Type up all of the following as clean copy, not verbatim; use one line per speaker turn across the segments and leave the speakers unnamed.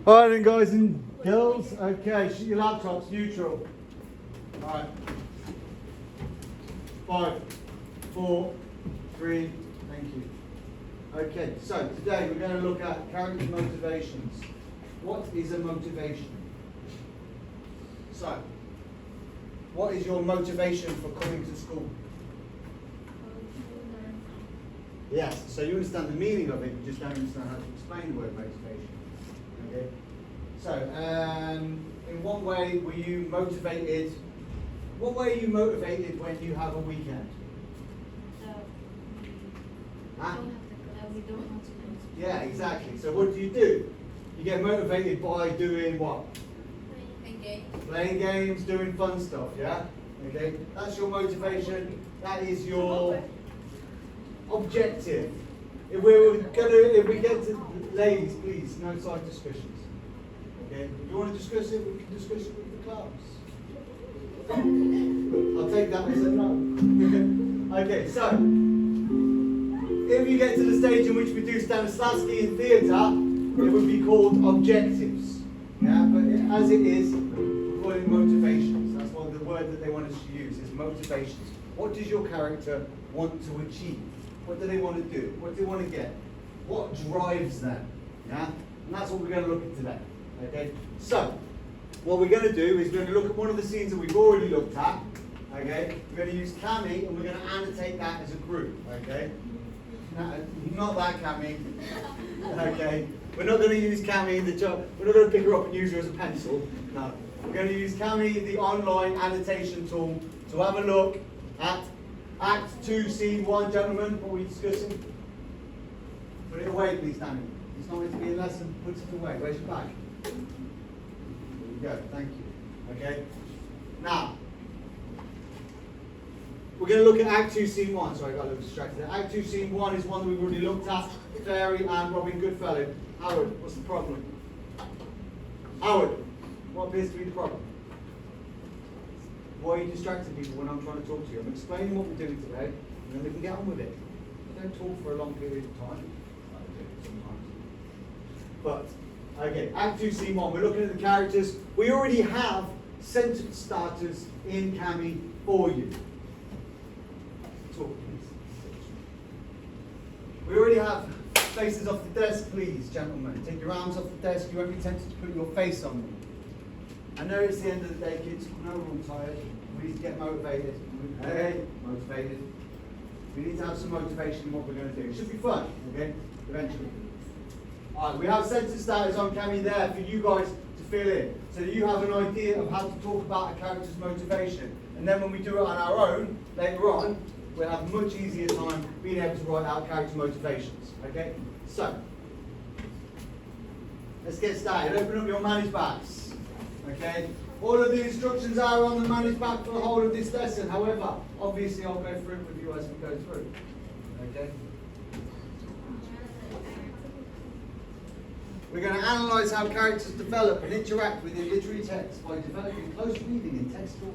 Alright then guys and girls, okay, shoot your laptops, neutral. Alright. 5, 4, 3, thank you. Okay, so today we're going to look at character motivations. What is a motivation? So, what is your motivation for coming to school? Yes, so you understand the meaning of it, you just don't understand how to explain the word motivation. Okay? So, in what way were you motivated? What way are you motivated when you have a weekend? Huh?
We don't have to go.
Yeah, exactly. So what do? You get motivated by doing what?
Playing games.
Playing games, doing fun stuff, yeah? Okay, that's your motivation, that is your objective. If we get to, ladies, please, no side discussions. Okay, if you want to discuss it, we can discuss it with the class. I'll take that as a no. Okay, so, if you get to the stage in which we do Stanislavski in theatre, it would be called objectives. Yeah, but as it is, we call it motivations. That's what the word that they want us to use is motivations. What does your character want to achieve? What do they want to do? What do they want to get? What drives them? Yeah, and that's what we're going to look at today. Okay, so what we're going to do is we're going to look at one of the scenes that we've already looked at. Okay, we're going to use Cami and we're going to annotate that as a group. Okay. Not that Cami. Okay. We're not going to use Cami, we're not going to pick her up and use her as a pencil. No. We're going to use Cami, the online annotation tool, to have a look at Act 2, Scene 1, gentlemen. What are we discussing? Put it away, please, Danny. It's not meant to be a lesson. Put it away. Where's your bag? There we go. Thank you. Okay. Now, we're going to look at Act 2, Scene 1. Sorry, I got a little distracted there. Act 2, Scene 1 is one that we've already looked at. Fairy and Robin Goodfellow. Howard, what's the problem? Howard, what appears to be the problem? Why are you distracting people when I'm trying to talk to you? I'm explaining what we're doing today, and then we can get on with it. I don't talk for a long period of time. I do sometimes. But, okay, Act 2, Scene 1. We're looking at the characters. We already have sentence starters in Cami for you. Talk, please. We already have faces off the desk, please, gentlemen. Take your arms off the desk. You won't be tempted to put your face on them. I know it's the end of the day, kids. I know we're all tired. We need to get motivated. Hey, motivated. We need to have some motivation in what we're going to do. It should be fun, okay? Eventually. Alright, we have sentence starters on Cami there for you guys to fill in. So that you have an idea of how to talk about a character's motivation. And then when we do it on our own, later on, we'll have a much easier time being able to write out character motivations. Okay? So, let's get started. Open up your manage backs. Okay? All of the instructions are on the manage back for the whole of this lesson. However, obviously I'll go through it with you as we go through. Okay? We're going to analyse how characters develop and interact with the literary text by developing close reading and textual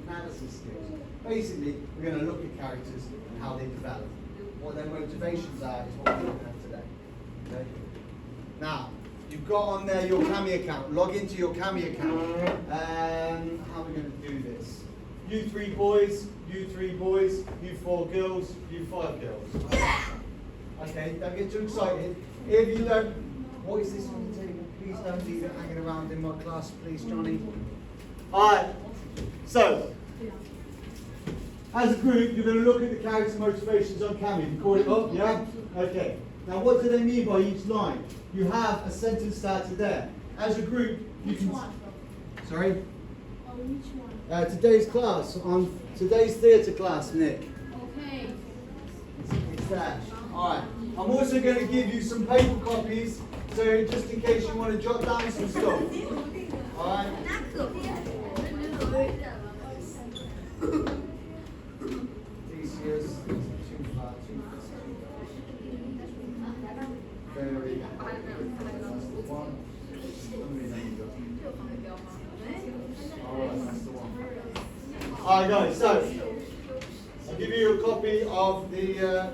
analysis skills. Basically, we're going to look at characters and how they develop. What their motivations are is what we're looking at today. Okay? Now, you've got on there your Cami account. Log into your Cami account. How are we going to do this? You 3 boys, you 3 boys, you 4 girls, you 5 girls. Okay, don't get too excited. If you don't, what is this on the table? Please don't leave it hanging around in my class, please, Johnny. Alright, so, as a group, you're going to look at the character motivations on Cami. You call it up, yeah? Okay. Now, what do they mean by each line? You have a sentence starter there. As a group, you can. Sorry?
Which one?
Today's class, on today's theatre class, Nick.
Okay.
It's that. Alright. I'm also going to give you some paper copies, so just in case you want to jot down some stuff. Alright? Theseus, Fairy, that's the one. Alright, that's the one. Alright guys, so I'll give you a copy of the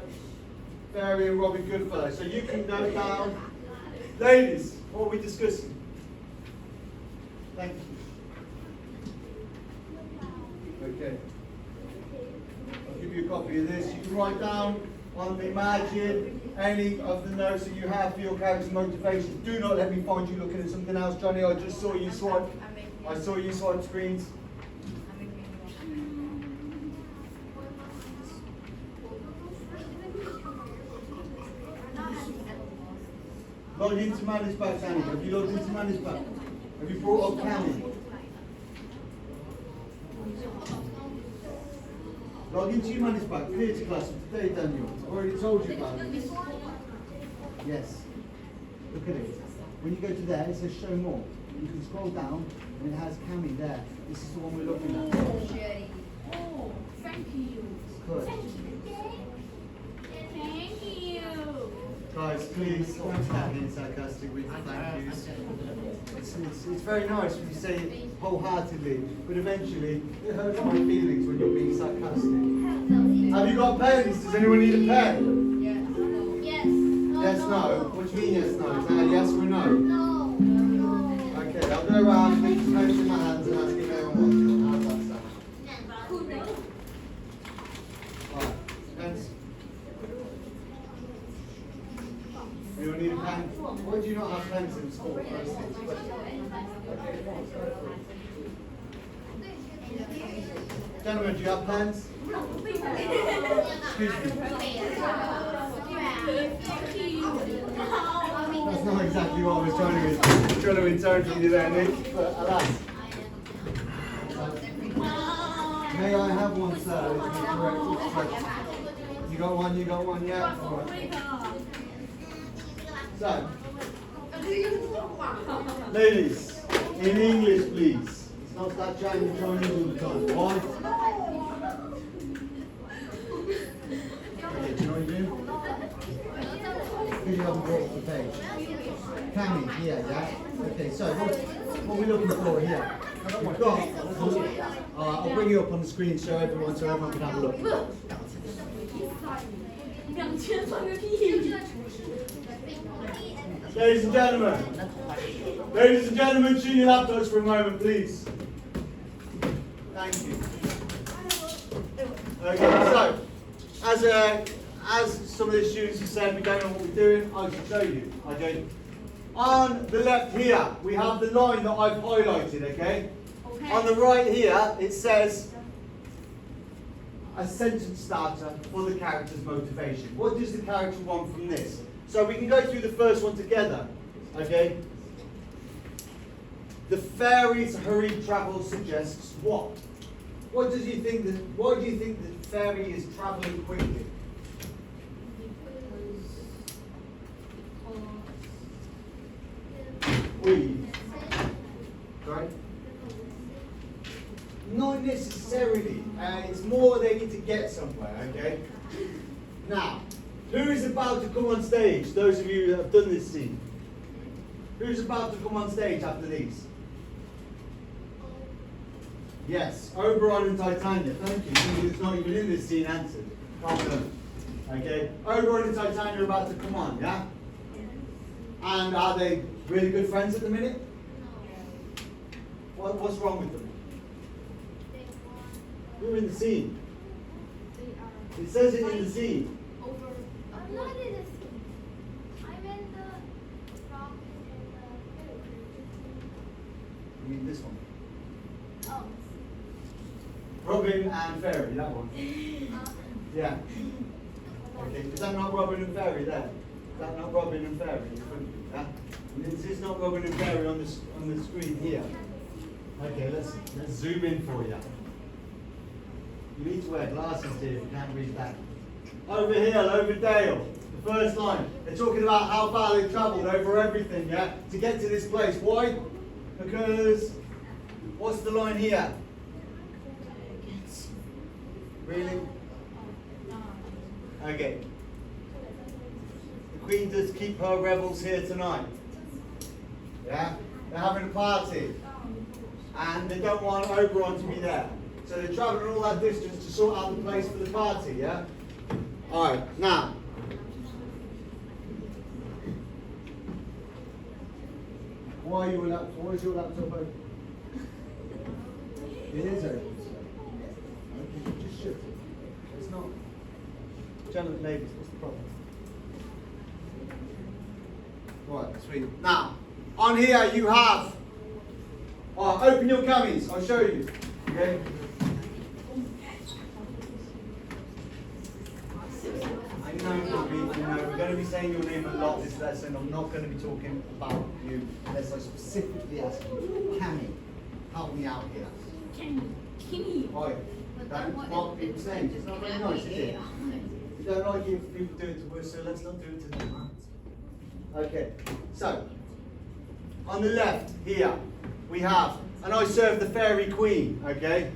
Fairy and Robin Goodfellow. So you can note down. Ladies, what are we discussing? Thank you. Okay. I'll give you a copy of this. You can write down on the margin any of the notes that you have for your character's motivation. Do not let me find you looking at something else, Johnny. I just saw you swipe. I saw you swipe screens. Log into Manage Back, Annie. Have you logged into Manage Back? Have you brought up Cammy? Log into your Manage Back. Theatre class today, Daniel. I've already told you about it. Yes. Look at it. When you go to there, it says show more. You can scroll down and it has Cammy there. This is the one we're looking at.
Oh, thank you.
Good.
Thank you.
Guys, please don't start being sarcastic with the thank yous. It's very nice when you say it wholeheartedly, but eventually it hurts my feelings when you're being sarcastic. Have you got pens? Does anyone need a pen?
Yes. Yes.
Yes, no. What do you mean yes, no? Is that a yes or a no?
No.
Okay, I'll go around with the pens in my hands and ask if anyone wants one. How's that sound? Right, pens. You don't need a pen? Why do you not have pens in school? Okay, come on, let's go for it. Gentlemen, do you have pens? Excuse me. That's not exactly what I was trying to intern from you there, Nick, but alas. May I have one, sir? Is the correct expression? You got one, yeah? All right. So, ladies, in English, please. It's not that Chinese all the time. Why? Okay, do you know what you do? Because you haven't brought up the page. Cammy, here, yeah? Okay, so what are we looking for here? We've got, I'll bring you up on the screen so everyone can have a look. Ladies and gentlemen, tune your laptops for a moment, please. Thank you. Okay, so as some of the students have said, we don't know what we're doing. I should show you. Okay. On the left here, we have the line that I've highlighted. Okay. On the right here, it says a sentence starter for the character's motivation. What does the character want from this? So we can go through the first one together, okay? The fairy's hurried travel suggests what? Why do you think the fairy is travelling quickly? Sorry? Not necessarily. It's more they need to get somewhere, okay? Now, who is about to come on stage? Those of you that have done this scene. Who's about to come on stage after these? Yes, Oberon and Titania. Thank you. Somebody that's not even in this scene answered. Well done. Okay, Oberon and Titania are about to come on, yeah? And are they really good friends at the minute? What's wrong with them? You're in the scene. It says it in the scene.
I'm not in the scene. I'm in the Robin and the
You mean this one?
Oh.
Robin and Fairy, that one. Yeah. Okay, is that not Robin and Fairy there? Is that not Robin and Fairy in front of you? Yeah? And this is not Robin and Fairy on the screen here. Okay, let's zoom in for you. You need to wear glasses here if you can't read that. Over hill, over dale. The first line. They're talking about how far they've travelled over everything, yeah, to get to this place. Why? Because what's the line here? Really? Okay. The Queen does keep her rebels here tonight. Yeah? They're having a party. And they don't want Oberon to be there. So they're travelling all that distance to sort out the place for the party, yeah? Alright, now. Why is your laptop open? It is open, sir. Okay, just shoot. It's not. Gentlemen, ladies, what's the problem? Right, sweet. Now, on here you have. Open your cummies. I'll show you. Okay. I know, we're going to be saying your name a lot this lesson. I'm not going to be talking about you unless I specifically ask you. Cammy, help me out here.
Kimmy.
Oi, don't mock people saying. It's not very nice, is it? You don't like it if people do it to us, so let's not do it to them. Okay, so on the left here we have, and I serve the fairy queen, okay?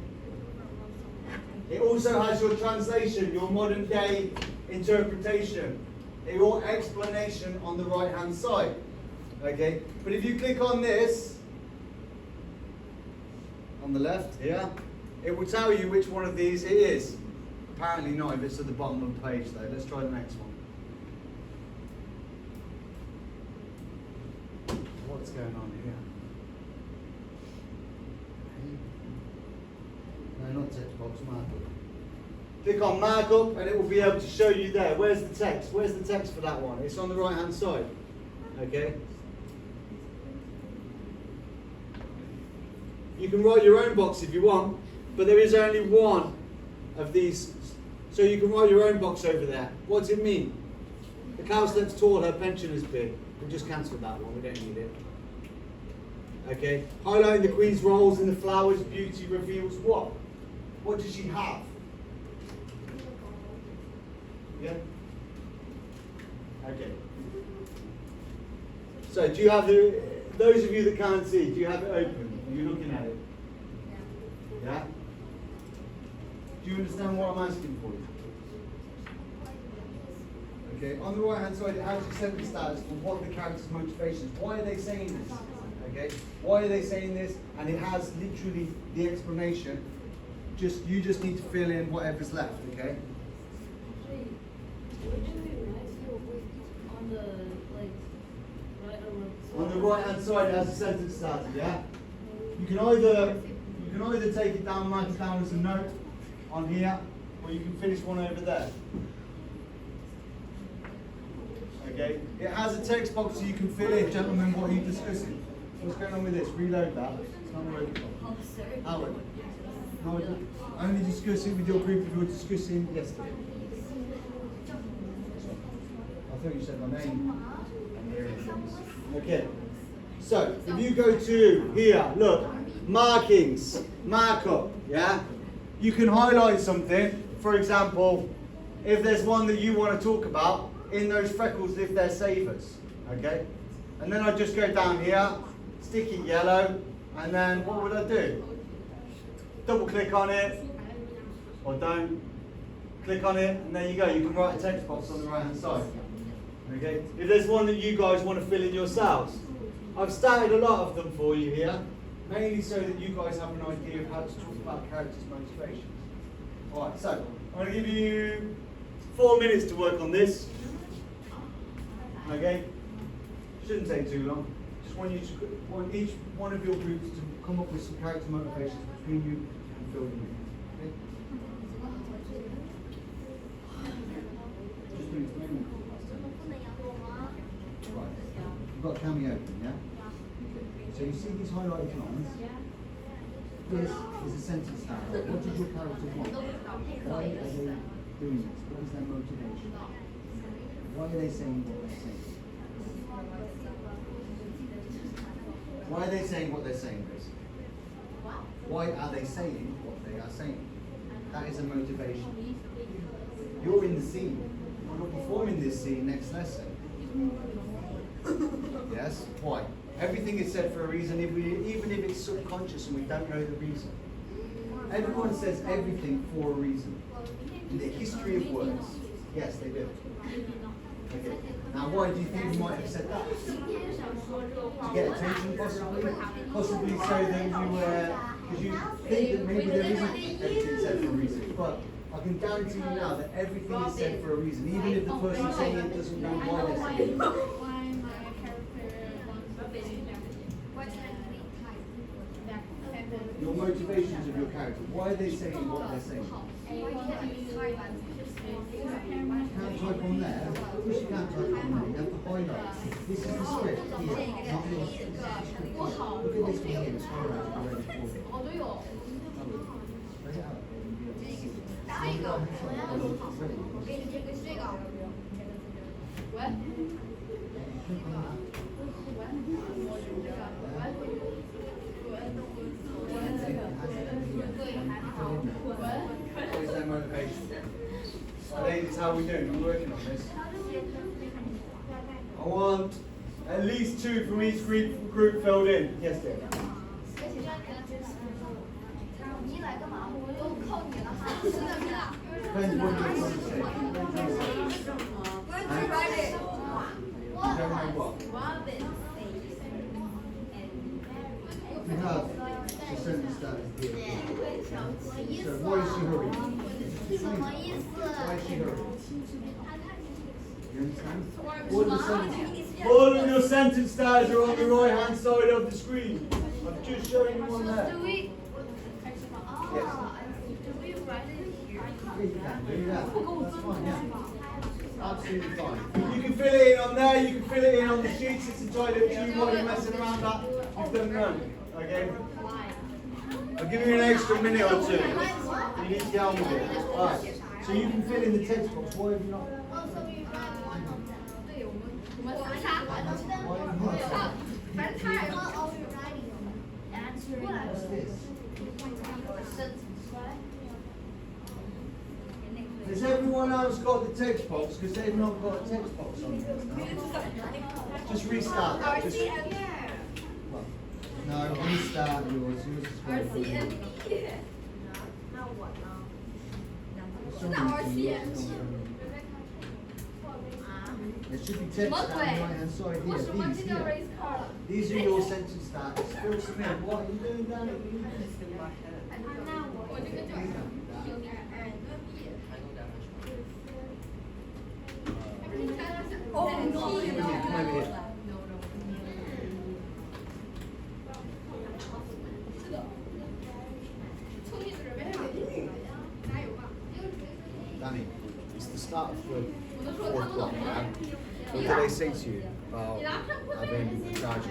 It also has your translation, your modern day interpretation, your explanation on the right hand side, okay? But if you click on this, on the left here, it will tell you which one of these it is. Apparently not if it's at the bottom of the page though. Let's try the next one. What's going on here? No, not text box, markup. Click on markup and it will be able to show you there. Where's the text? Where's the text for that one? It's on the right hand side. Okay? You can write your own box if you want, but there is only one of these. So you can write your own box over there. What does it mean? The cow sleeps tall, her pension is big. We'll just cancel that one, we don't need it. Okay, highlighting the queen's roles in the flowers, beauty reveals what? What does she have? Yeah? Okay. So do you have those of you that can't see, do you have it open? Are you looking at it? Yeah? Do you understand what I'm asking for you? Okay, on the right hand side it has your sentence status for what are the character's motivations. Why are they saying this? Okay, why are they saying this? And it has literally the explanation. You just need to fill in whatever's left, okay? On the right hand side it has a sentence starter, yeah? You can either take it down and write it down as a note on here, or you can finish one over there. Okay? It has a text box so you can fill in, gentlemen, what are you discussing? What's going on with this? Reload that. It's not working. Howard. No, only discuss it with your group if you were discussing yesterday. I thought you said my name. I'm hearing things. Okay. So, if you go to here, look, markings, markup, yeah? You can highlight something. For example, if there's one that you want to talk about, in those freckles if they're savers, okay? And then I just go down here, stick it yellow, and then what would I do? Double click on it, or don't. Click on it, and there you go. You can write a text box on the right hand side. Okay? If there's one that you guys want to fill in yourselves, I've started a lot of them for you here, mainly so that you guys have an idea of how to talk about characters' motivations. Alright, so I'm going to give you 4 minutes to work on this. Okay? Shouldn't take too long. Just want each one of your groups to come up with some character motivations between you and fill them in. Okay? Just to explain them. Right. You've got Cammy open, yeah? Okay. So you see these highlighted lines? This is a sentence starter. What does your character want? Why are they doing this? What is their motivation? Why are they saying what they're saying? Why are they saying what they're saying, basically? Why are they saying what they are saying? That is a motivation. You're in the scene. You're performing this scene next lesson. Yes? Why? Everything is said for a reason, even if it's subconscious and we don't know the reason. Everyone says everything for a reason. In the history of words, yes, they do. Okay. Now, why do you think you might have said that? To get attention, possibly? Possibly so that because you think that maybe there isn't everything said for a reason. But I can guarantee you now that everything is said for a reason, even if the person saying it doesn't know why they're saying it. your motivations of your character. Why are they saying what they're saying? You can't type on there. Of course you can't type on there. You have to highlight. This is the script here. Not this. This is the script here. Look at this one here. It's highlighted already for you. Bring it up. What is their motivation? Ladies, how are we doing? I'm working on this. I want at least 2 from each group filled in. Yes, dear. Depends what you're trying to say. You have the sentence that is here. So, why is she hurrying? Why is she hurrying? You understand? All of your sentence stars are on the right hand side of the screen. I'm just showing you one there. Yes. You can do that. That's fine, yeah. Absolutely fine. You can fill it in on there, you can fill it in on the sheets, it's entirely up to you while you're messing around that. You've done none. Okay? I'll give you an extra minute or 2. You need to get on with it. Alright. So you can fill in the text box. Why have you not? What's this? Has everyone else got the text box? Because they've not got a text box on there. Just restart that. Just, well, no, restart yours. Yours is very good. There should be text down the right hand side here. These are your sentence starters. Fill some in. What are you doing down at the Come over here. Danny, it's the start of the 4 o'clock, man. What do they say to you about having the charger?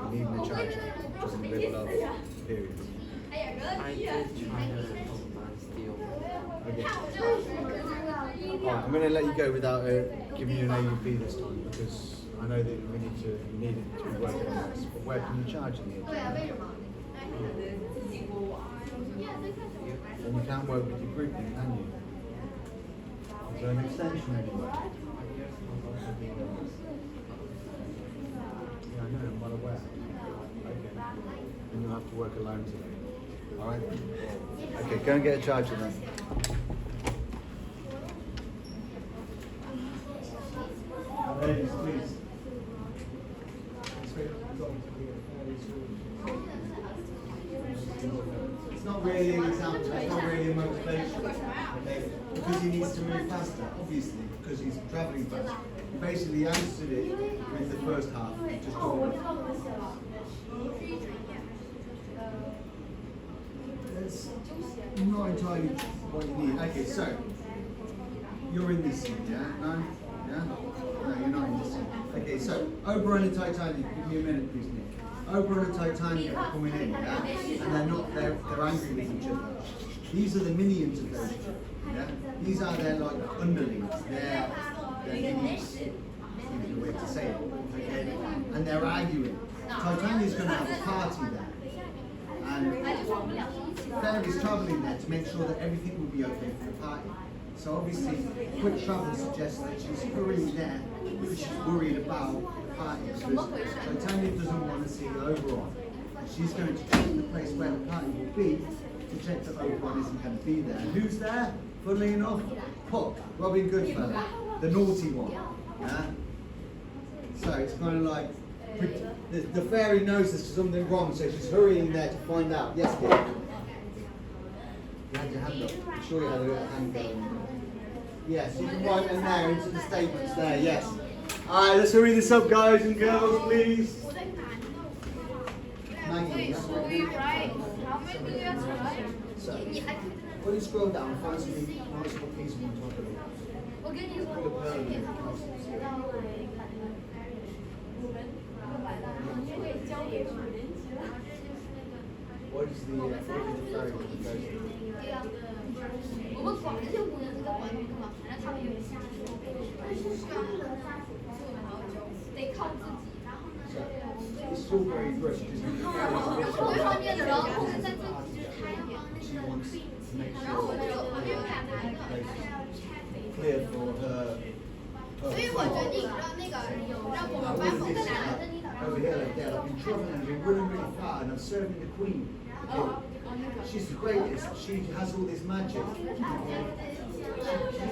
You need the charger just in the middle of period.
I did try to steal.
Okay. Alright, I'm going to let you go without giving you an AUP this time because I know that you need it to be working on this. But where can you charge in the agenda? And you can't work with your grouping, can you? Is there an extension anywhere? Yeah, I know, I'm well aware. Okay. And you'll have to work alone today. Alright? Okay, go and get a charger then. Ladies, please. It's not really an example, it's not really a motivation. Okay? Because he needs to move faster, obviously, because he's travelling fast. He basically answered it with the first half, just doing it. That's not entirely what you need. Okay, so, you're in this scene, yeah? No? Yeah? No, you're not in this scene. Okay, so, Oberon and Titanic, give me a minute, please, Nick. Oberon and Titanic are coming in, yeah? And they're angry with each other. These are the minions of those two, yeah? These are their, like, underlings. They're minions, is the way to say it, okay? And they're arguing. Titania's going to have a party there. And Fairy's travelling there to make sure that everything will be okay for the party. So obviously, quick travel suggests that she's hurrying there because she's worried about the party. Because Titania doesn't want to see Oberon. She's going to check the place where the party will be to check that Oberon isn't going to be there. And who's there? Funnily enough, Puck, Robin Goodfellow, the naughty one. Yeah? So it's kind of like the fairy knows there's something wrong, so she's hurrying there to find out. Yes, dear. You had your hand up. I'm sure you had a little hand going. Yes, you can write them there into the statements there, yes. Alright, let's hurry this up, guys and girls, please. No, hanging. That's
so
what
we write, how many do you have to write?
So, when you scroll down, find something nice or peaceful on top of it. What is the fairy goes to?
我们广的就不能这个管运动嘛，反正他们有下去，得靠自己。然后呢，
It's still very British, isn't it?
我一方面的，然后后面在这里就是他要帮那个 cream 起来，然后我就旁边看他一个，他要 check。
Clear for her.
所以我决定让那个让我们班某个男的。
Over here, like that. I've been traveling and been running really far, and I'm serving the queen. Okay. She's the greatest. She has all this magic. She can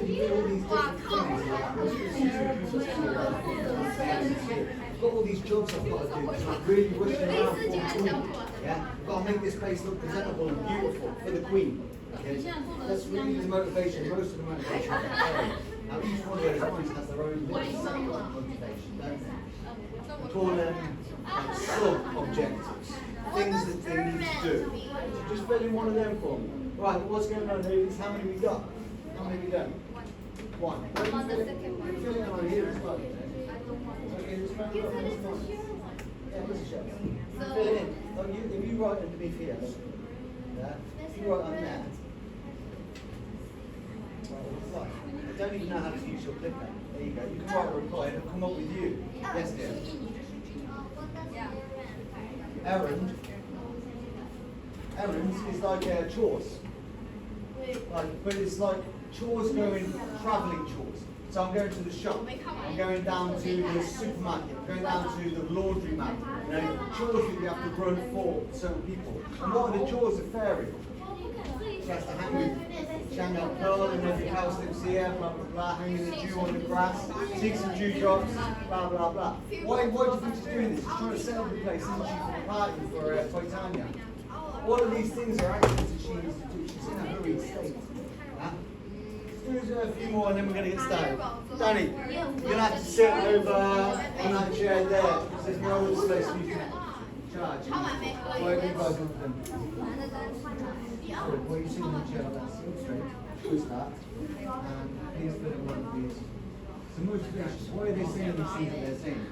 do all these different things. I've got all these jobs I've got to do. So I'm really rushing around for the queen. Yeah, I've got to make this place look presentable and beautiful for the queen. Okay, that's really the motivation. Most of the motivation. Now each one of those points has their own little separate motivation, don't they? We call them sub-objectives, things that they need to do. So just fill in one of them for me. Right, what's going on here is how many we got? How many we done? One. Where are you filling in on here as well? Okay, just round up this one. Yeah, this is yours. Fill it in. Oh, if you write underneath here, yeah, if you write on there. Right. I don't even know how to use your clicker. There you go. You can write a reply and it'll come up with you. Yes, dear. Errand. Errands is like chores. But it's like chores going, travelling chores. So I'm going to the shop. I'm going down to the supermarket. I'm going down to the laundromat. You know, chores that you have to run for certain people. And what are the chores of fairy? She has to hang out pearl and every house lives here, blah blah blah, hanging the dew on the grass, take some dewdrops, blah blah blah. Why do you think she's doing this? She's trying to set up the place, isn't she, for a party for Titania? All of these things are actions that she needs to do. She's in a hurried state. Huh? Let's do a few more and then we're going to get started. Danny, you're going to have to sit over on that chair there because there's no other space you can charge. Why don't you guys look at them? Well, you see in the chair, that's straight. Twist that. And please fill in one of these. So motivation. Why are they saying these things that they're saying?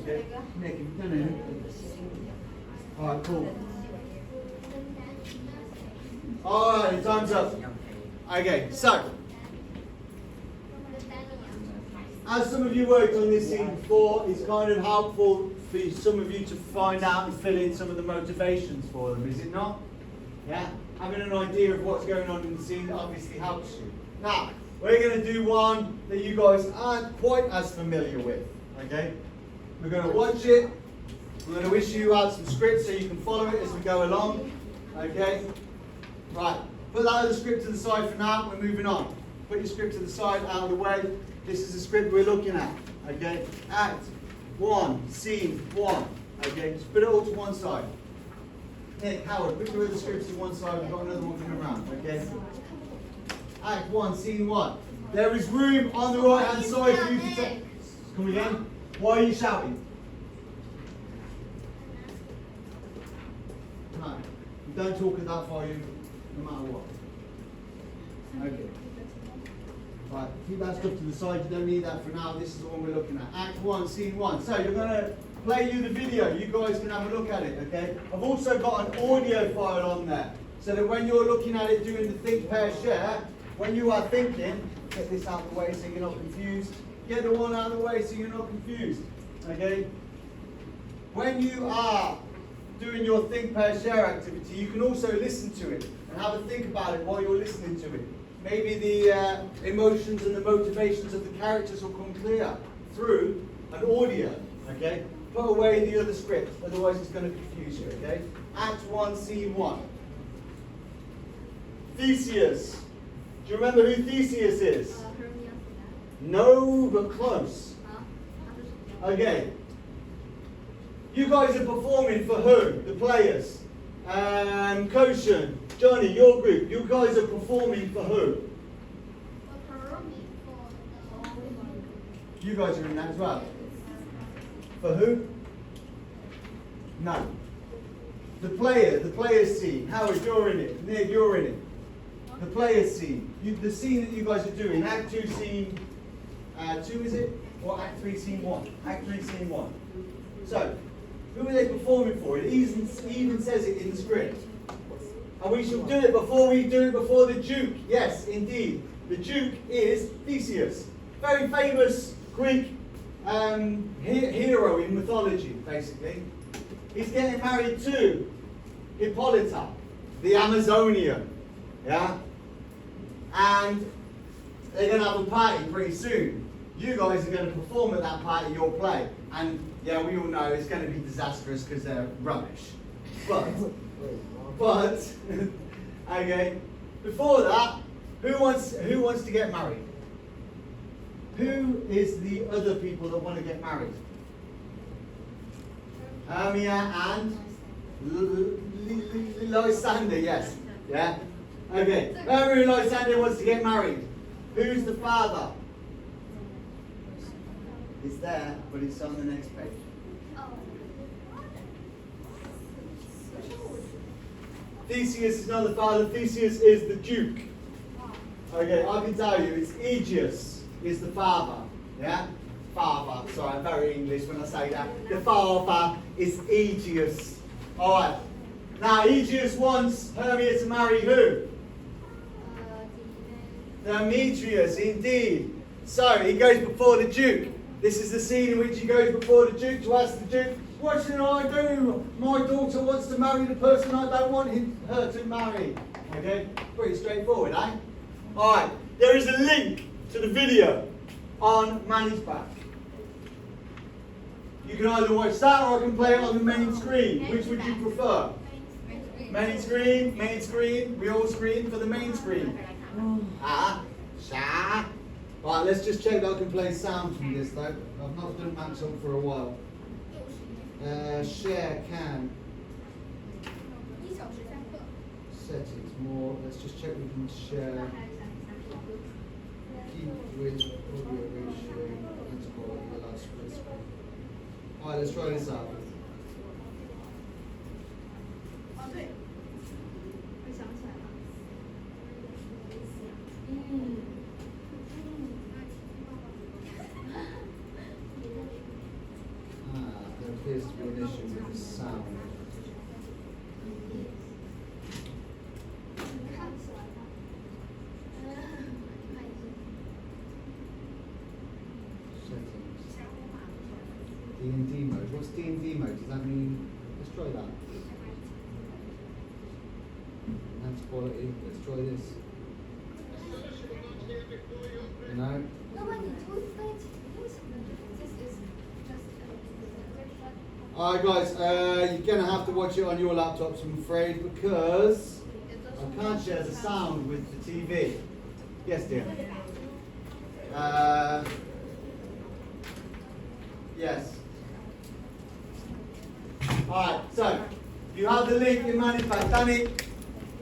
Okay. Nick, you've done it. Alright, cool. Alright, time's up. Okay, so as some of you worked on this scene before, it's kind of helpful for some of you to find out and fill in some of the motivations for them, is it not? Yeah, having an idea of what's going on in the scene obviously helps you. Now, we're going to do one that you guys aren't quite as familiar with. Okay, we're going to watch it. We're going to issue out some scripts so you can follow it as we go along. Okay, right. Put that other script to the side for now. We're moving on. Put your script to the side, out of the way. This is the script we're looking at. Okay, Act 1, Scene 1. Okay, just put it all to one side. Nick, Howard, put your other scripts to one side. We've got another one coming around. Okay. Act 1, Scene 1. There is room on the right hand side for you to take. Come again. Why are you shouting? No. You don't talk at that volume, no matter what. Okay. Right, keep that stuff to the side. You don't need that for now. This is the one we're looking at. Act 1, Scene 1. So you're going to play you the video. You guys can have a look at it, okay? I've also got an audio file on there. So that when you're looking at it doing the think, pair, share, when you are thinking, get this out of the way so you're not confused. Get the one out of the way so you're not confused, okay? When you are doing your think, pair, share activity, you can also listen to it and have a think about it while you're listening to it. Maybe the emotions and the motivations of the characters will come clear through an audio, okay? Put away the other script, otherwise it's going to confuse you, okay? Act 1, Scene 1. Theseus. Do you remember who Theseus is? No, but close. Okay. You guys are performing for who? The players. Koshan, Johnny, your group. You guys are performing for who? You guys are in that as well. For who? No. the player scene. Howard, you're in it. Nick, you're in it. The player scene. The scene that you guys are doing. Act 2, scene 2, is it? Or Act 3, scene 1? Act 3, scene 1. So, who are they performing for? It even says it in the script. And we shall do it before the Duke. Yes, indeed. The Duke is Theseus. Very famous Greek hero in mythology, basically. He's getting married to Hippolyta, the Amazonian. Yeah? And they're going to have a party pretty soon. You guys are going to perform at that party, your play. And yeah, we all know it's going to be disastrous because they're rubbish. But, okay, before that, who wants to get married? Who is the other people that want to get married? Hermia and Lysander, yes. Yeah? Okay, Hermia and Lysander wants to get married. Who's the father? It's there, but it's on the next page. Theseus is not the father, Theseus is the duke. Okay, I can tell you, it's Aegeus is the father. Yeah? Father. Sorry, I'm very English when I say that. The father is Aegeus. Alright. Now, Aegeus wants Hermia to marry who? Demetrius, indeed. So, he goes before the duke. This is the scene in which he goes before the duke to ask the duke, what should I do? My daughter wants to marry the person I don't want her to marry. Okay? Pretty straightforward, eh? Alright, there is a link to the video on Manny's back. You can either watch that or I can play it on the main screen. Which would you prefer? Main screen, we all screen for the main screen. Right, let's just check that I can play sound from this though. I've not done Max on for a while. Share can. Settings more. Let's just check we can share. Keep with audio ratio. Allow split screen. Alright, let's try this out. There appears to be an issue with the sound. Settings. D&D mode. What's D&D mode? Does that mean? Let's try that. Enhance quality. Let's try this. No. Alright guys, you're going to have to watch it on your laptops, I'm afraid, because I can't share the sound with the TV. Yes, dear? Yes. Alright, so, you have the link in Manny's back. Danny,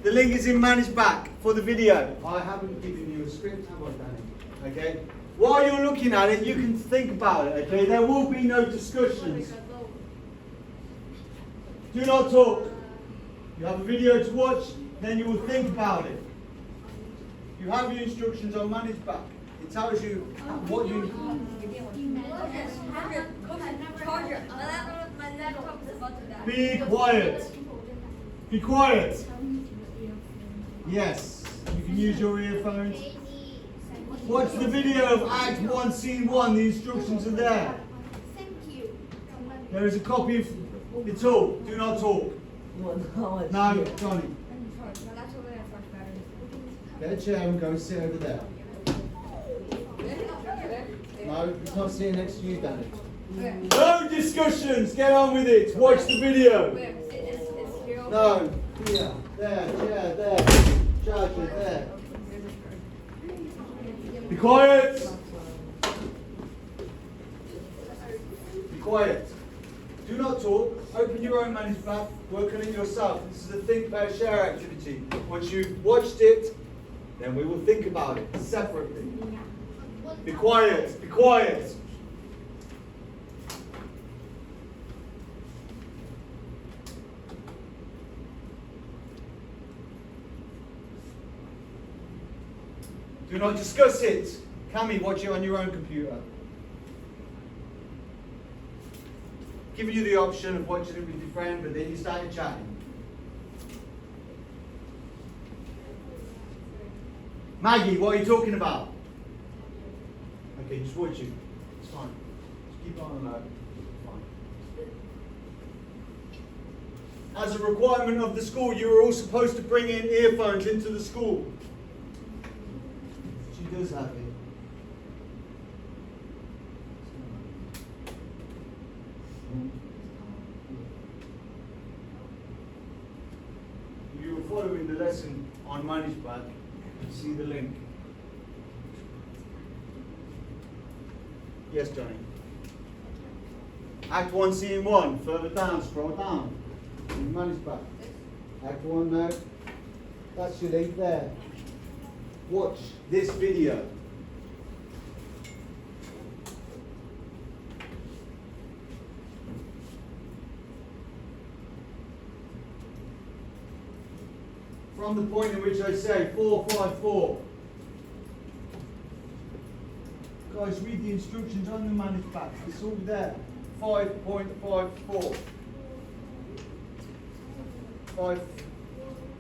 the link is in Manny's back for the video. I haven't given you a script, have I, Danny? Okay? While you're looking at it, you can think about it, okay? There will be no discussions. Do not talk. You have a video to watch, then you will think about it. You have your instructions on Manny's back. It tells you what you... Be quiet. Be quiet. Yes. You can use your earphones. Watch the video of Act 1, Scene 1. The instructions are there. There is a copy of it all. Do not talk. No, Johnny. Get a chair and go and sit over there. No, you can't sit next to you, Danny. No discussions. Get on with it. Watch the video. No. Here. There. Chair. There. Charger. There. Be quiet. Be quiet. Do not talk. Open your own Manny's back. Work on it yourself. This is a think, bear, share activity. Once you've watched it, then we will think about it separately. Be quiet. Be quiet. Do not discuss it. Cami, watch it on your own computer. Giving you the option of watching it with your friend, but then you started chatting. Maggie, what are you talking about? Okay, just watch it. It's fine. Just keep on that. It's fine. As a requirement of the school, you are all supposed to bring in earphones into the school. She does have it. You are following the lesson on Manishpad. See the link. Yes, Johnny. Act 1, scene 1. Further down, scroll down. Manishpad. Act 1 now. That's your link there. Watch this video. From the point in which I say 454. Guys, read the instructions on the manifest. It's all there. 5.54.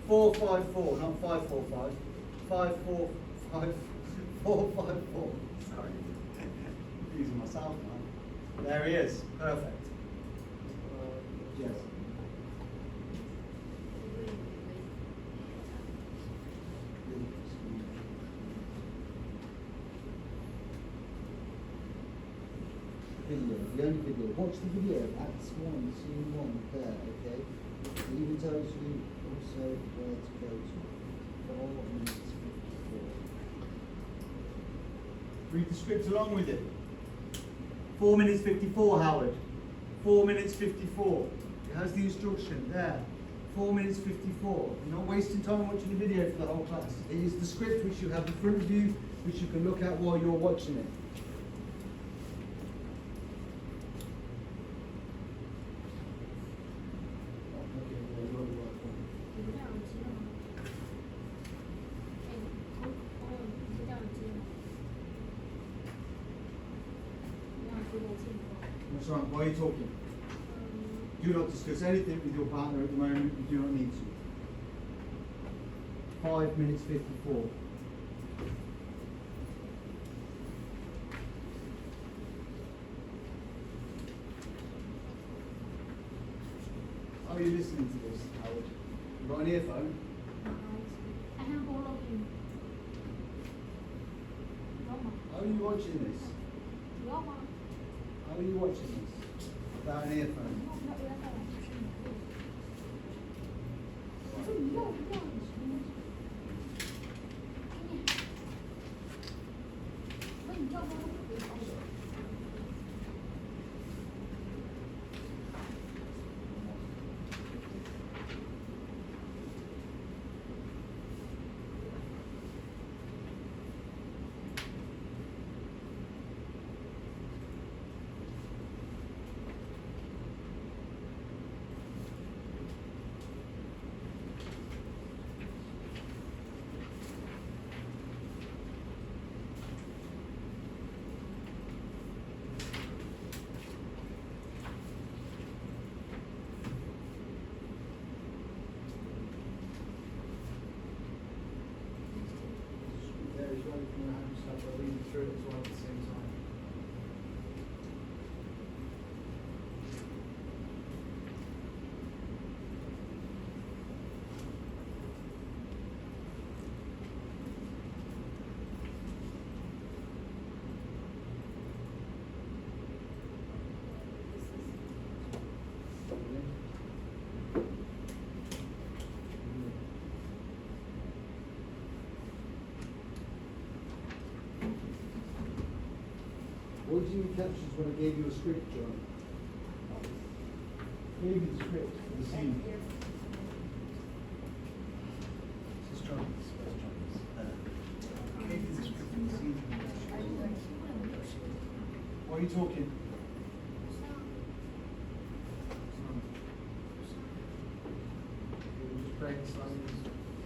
454, not 545. 545. 454. Sorry. Confusing myself now. There he is. Perfect. Yes.
Video, the only video. Watch the video. Act 1, scene 1 there, okay? It even tells you also where to go to. 4 minutes 54.
Read the script along with it. 4 minutes 54, Howard. 4 minutes 54. It has the instruction there. 4 minutes 54. You're not wasting time watching the video for the whole class. It is the script which you have in front of you, which you can look at while you're watching it. That's right. Why are you talking? Do not discuss anything with your partner at the moment. You do not need to. 5 minutes 54. How are you listening to this, Howard? You got an earphone?
I have all of you.
How are you watching this? How are you watching this? Without an earphone? Through it as well at the same time.
What did you captions when I gave you a script, John?
Gave you the script for the scene. This is John. Gave you the script for the scene. Why are you talking?
It was just praying slowly,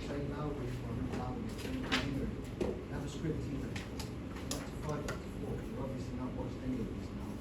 saying loudly for him, loudly. Have a
script either. Back to 5, back to 4. You've obviously not watched any of this now.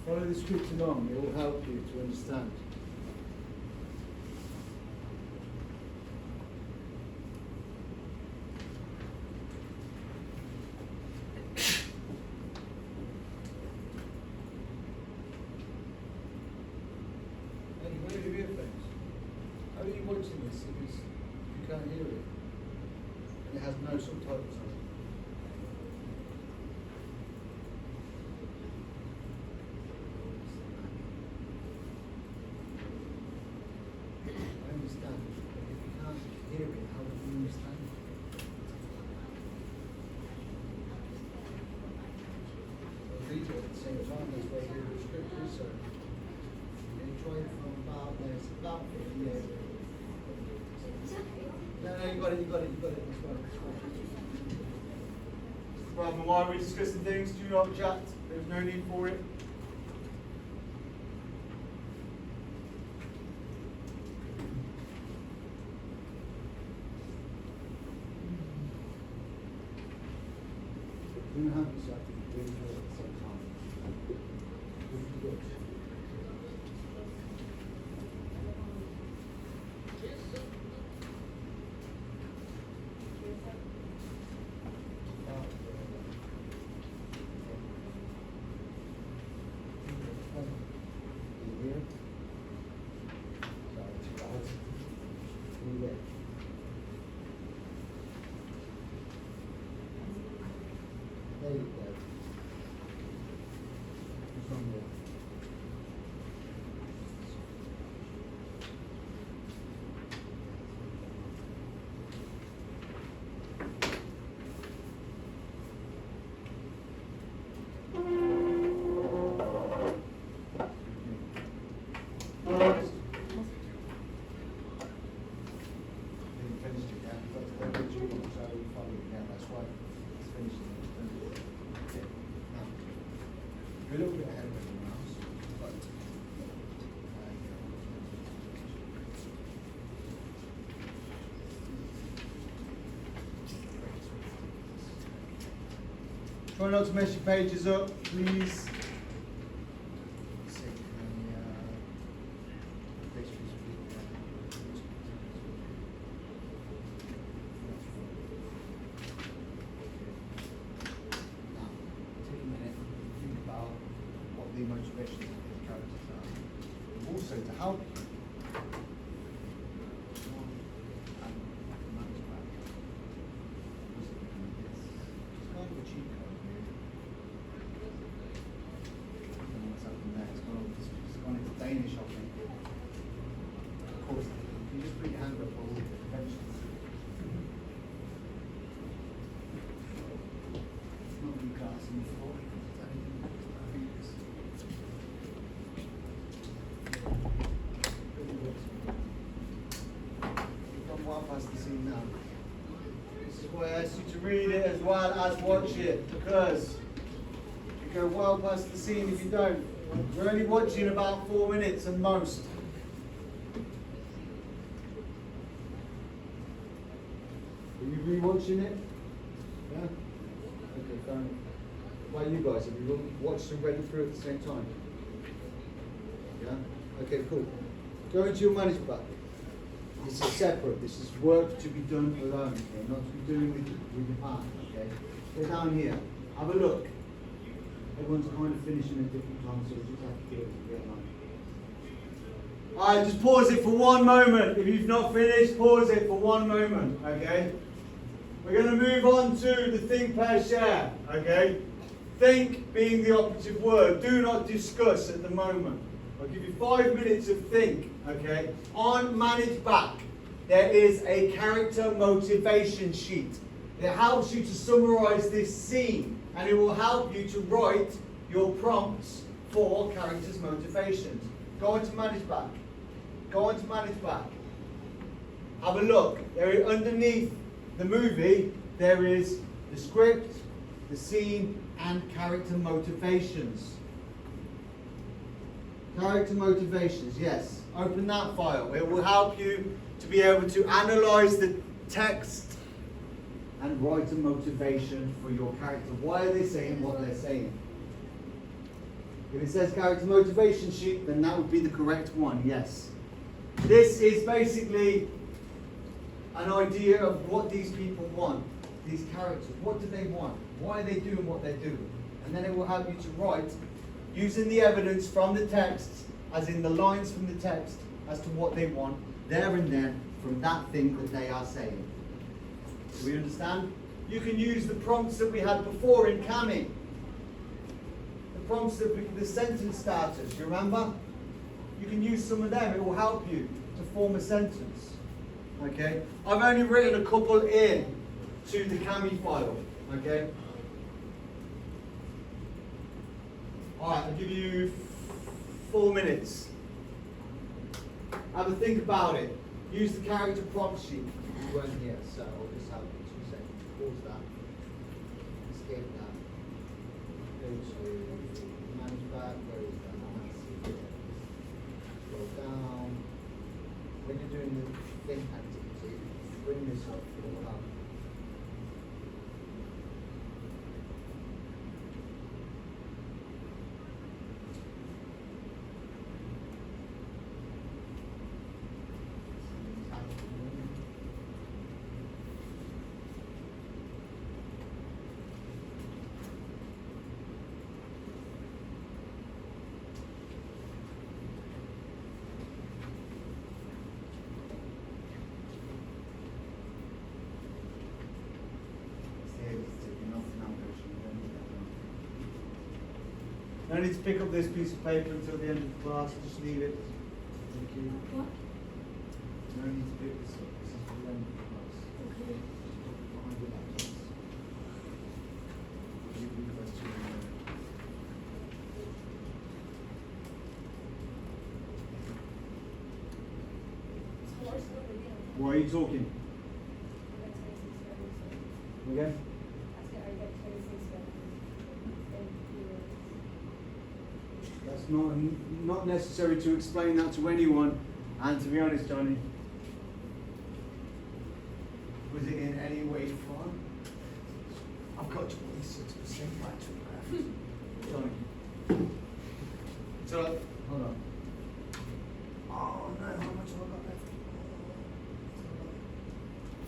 Follow the script along, it will help you to understand. Hey, where are your earphones? How are you watching this if you can't hear it? And it has no subtitles on it. I understand, but if you can't hear it, how do you understand it? Well, read it at the same time, that's why you read the script is, so you try it from about there's about 50 years. No, you got it, that's right. Problem, why are we discussing things? Do not chat, there's no need for it. You have yourself to be doing it at the same time. Good. You hear? Sorry, too loud. You get. There you go. What's wrong there? Didn't finish it yet. That's what you want, so you follow it again. That's why it's finished. Okay. Now, you're a little bit ahead of everyone else, but try not to mess your pages up, please. Now, take a minute, think about what the motivations of these characters are. And also to help you. And manage that. It's kind of a cheat code, really. I don't know what's happened there. It's gone into Danish, I think. Of course, you just put your hand up for all the conventions. Not really glassing before. We've gone well past the scene now. This is why I asked you to read it as well as watch it, because you go well past the scene if you don't. We're only watching about 4 minutes at most. Are you rewatching it? Yeah? Okay, fine. What about you guys? Have you watched and read it through at the same time? Yeah? Okay, cool. Go into your management bucket. This is separate. This is work to be done alone, okay? Not to be doing with your partner, okay? Go down here. Have a look. Everyone's kind of finishing at different times, so we just have to do it together. Alright, just pause it for one moment. If you've not finished, pause it for one moment, okay? We're going to move on to the think, pair, share, okay? Think being the operative word. Do not discuss at the moment. I'll give you 5 minutes of think, okay? On Manage Back, there is a character motivation sheet. It helps you to summarize this scene, and it will help you to write your prompts for characters' motivations. Go on to Manage Back. Go on to Manage Back. Have a look. There, underneath the movie, there is the script, the scene, and character motivations. Character motivations, yes. Open that file. It will help you to be able to analyze the text and write a motivation for your character. Why are they saying what they're saying? If it says character motivation sheet, then that would be the correct one, yes. This is basically an idea of what these people want, these characters. What do they want? Why are they doing what they're doing? And then it will help you to write, using the evidence from the text, as in the lines from the text, as to what they want, there and then, from that thing that they are saying. Do we understand? You can use the prompts that we had before in Cami. The prompts that the sentence starters, you remember? You can use some of them, it will help you to form a sentence. Okay? I've only written a couple in to the Cami file. Okay? Alright, I'll give you 4 minutes. Have a think about it. Use the character prompt sheet. You weren't here, so I'll just have 2 seconds. Pause that. Escape that. Go to Manage Back. Where is that? Scroll down. When you're doing the think activity, bring this up. No need to pick up this piece of paper until the end of the class, just leave it. Thank you.
What?
No need to pick this up, this is for the end of the class.
Okay.
Behind your laptops. You can question Why are you talking? Okay? That's not necessary to explain that to anyone. And to be honest, Johnny, was it in any way fun? I've got 26% battery left. Johnny. So, hold on. Oh no, how much have I got left?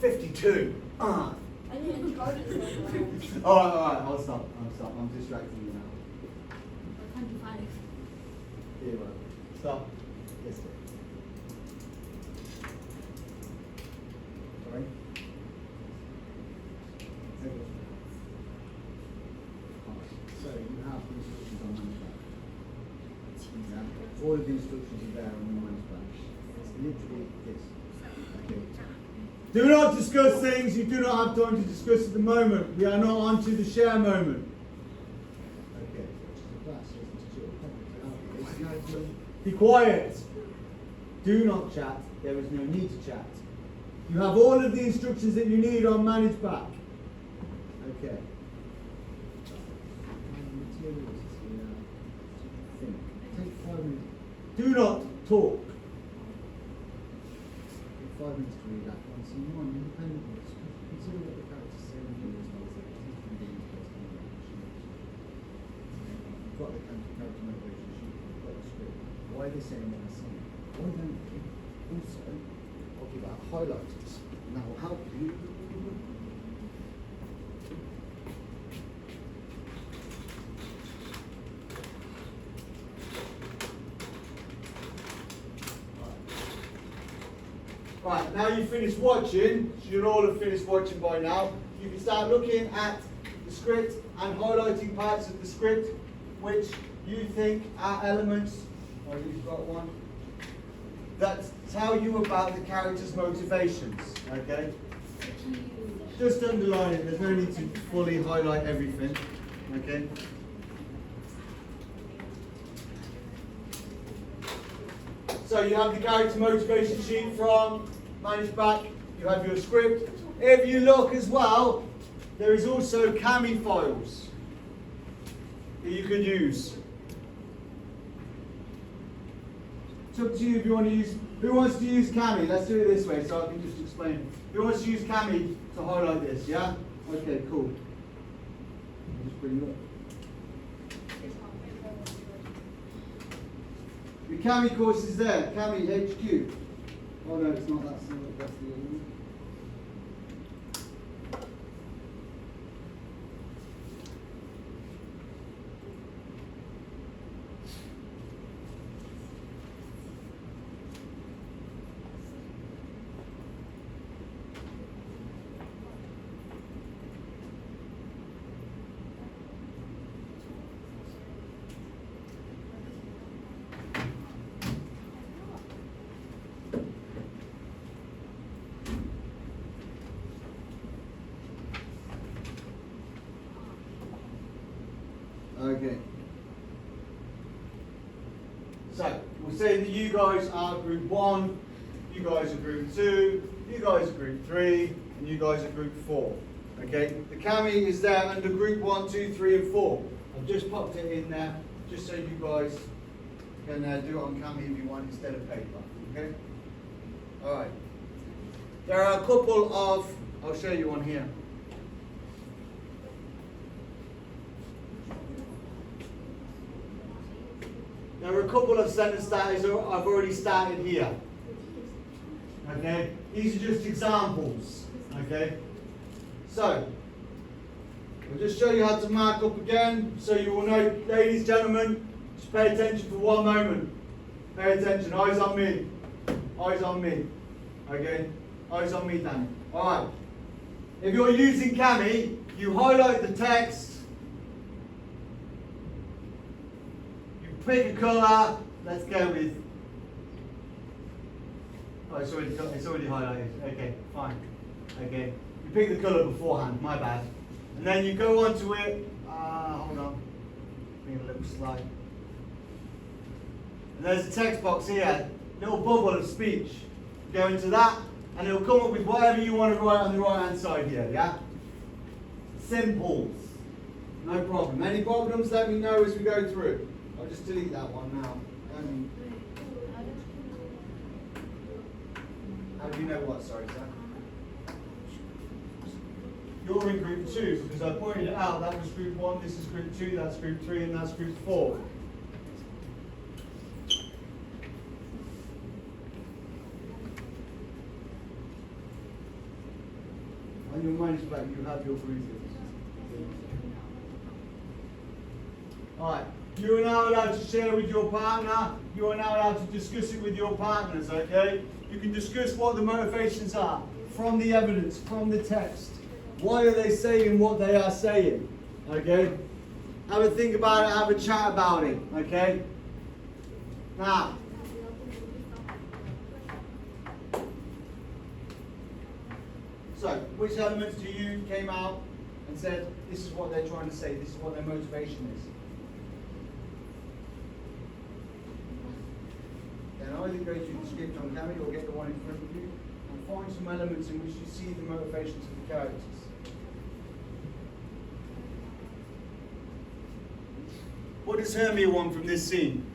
52.
I didn't charge it so well.
Alright, I'll stop. I'm distracting you now.
25.
Here you are. Stop. Yes, sir. Sorry? So you have the instructions on Manage Back. Yeah? All of the instructions are there on the Manage Back. It's literally this. Okay. Do not discuss things you do not have time to discuss at the moment. We are not on to the share moment. Okay. Be quiet. Do not chat. There is no need to chat. You have all of the instructions that you need on Manage Back. Okay. Think. Take 5 minutes. Do not talk. Take 5 minutes to read that one. So you want independent words. Consider what the characters say and do as well as you've got the character motivation sheet. You've got the script. Why are they saying what they're saying? Why don't you also, I'll give out highlighters, and that will help you. Right, now you've finished watching, you should all have finished watching by now. You can start looking at the script and highlighting parts of the script which you think are elements, oh you've got one, that tell you about the character's motivations, okay? Just underline it, there's no need to fully highlight everything, okay? So you have the character motivation sheet from Managed Back, you have your script. If you look as well, there is also Kami files that you can use. It's up to you if you want to use, who wants to use Kami? Let's do it this way so I can just explain. Who wants to use Kami to highlight this, yeah? Okay, cool. Just bring it up. The Kami course is there, Kami HQ. Oh no, it's not, that's the other one. Okay. So, we'll say that you guys are group 1, you guys are group 2, you guys are group 3, and you guys are group 4. Okay? The Kami is there under group 1, 2, 3, and 4. I've just popped it in there, just so you guys can do it on Kami if you want instead of paper. Okay? Alright. There are a couple of, I'll show you one here. There are a couple of sentence starters I've already started here. Okay, these are just examples. Okay, so I'll just show you how to mark up again, so you will know, ladies and gentlemen. Just pay attention for one moment. Pay attention. Eyes on me. Eyes on me. Okay, eyes on me, Danny. All right. If you're using Kami, you highlight the text. Pick a colour, let's go with, oh it's already highlighted, okay, fine, okay, you pick the colour beforehand, my bad, and then you go on to it, hold on, being a little slow, and there's a text box here, little bubble of speech, go into that, and it'll come up with whatever you want to write on the right hand side here, yeah? Simple, no problem. Any problems, let me know as we go through. I'll just delete that one now. How do you know what? Sorry, sir. You're in group 2 because I pointed it out. That was group 1, this is group 2, that's group 3, and that's group 4. On your Managed Back, you have your groups. Alright. You are now allowed to share with your partner. You are now allowed to discuss it with your partners, okay? You can discuss what the motivations are from the evidence, from the text. Why are they saying what they are saying, okay? Have a think about it, have a chat about it, okay? Now, so, which elements do you came out and said, this is what they're trying to say, this is what their motivation is? Then either go through the script on Kami or get the one in front of you and find some elements in which you see the motivations of the characters. What does Hermia want from this scene?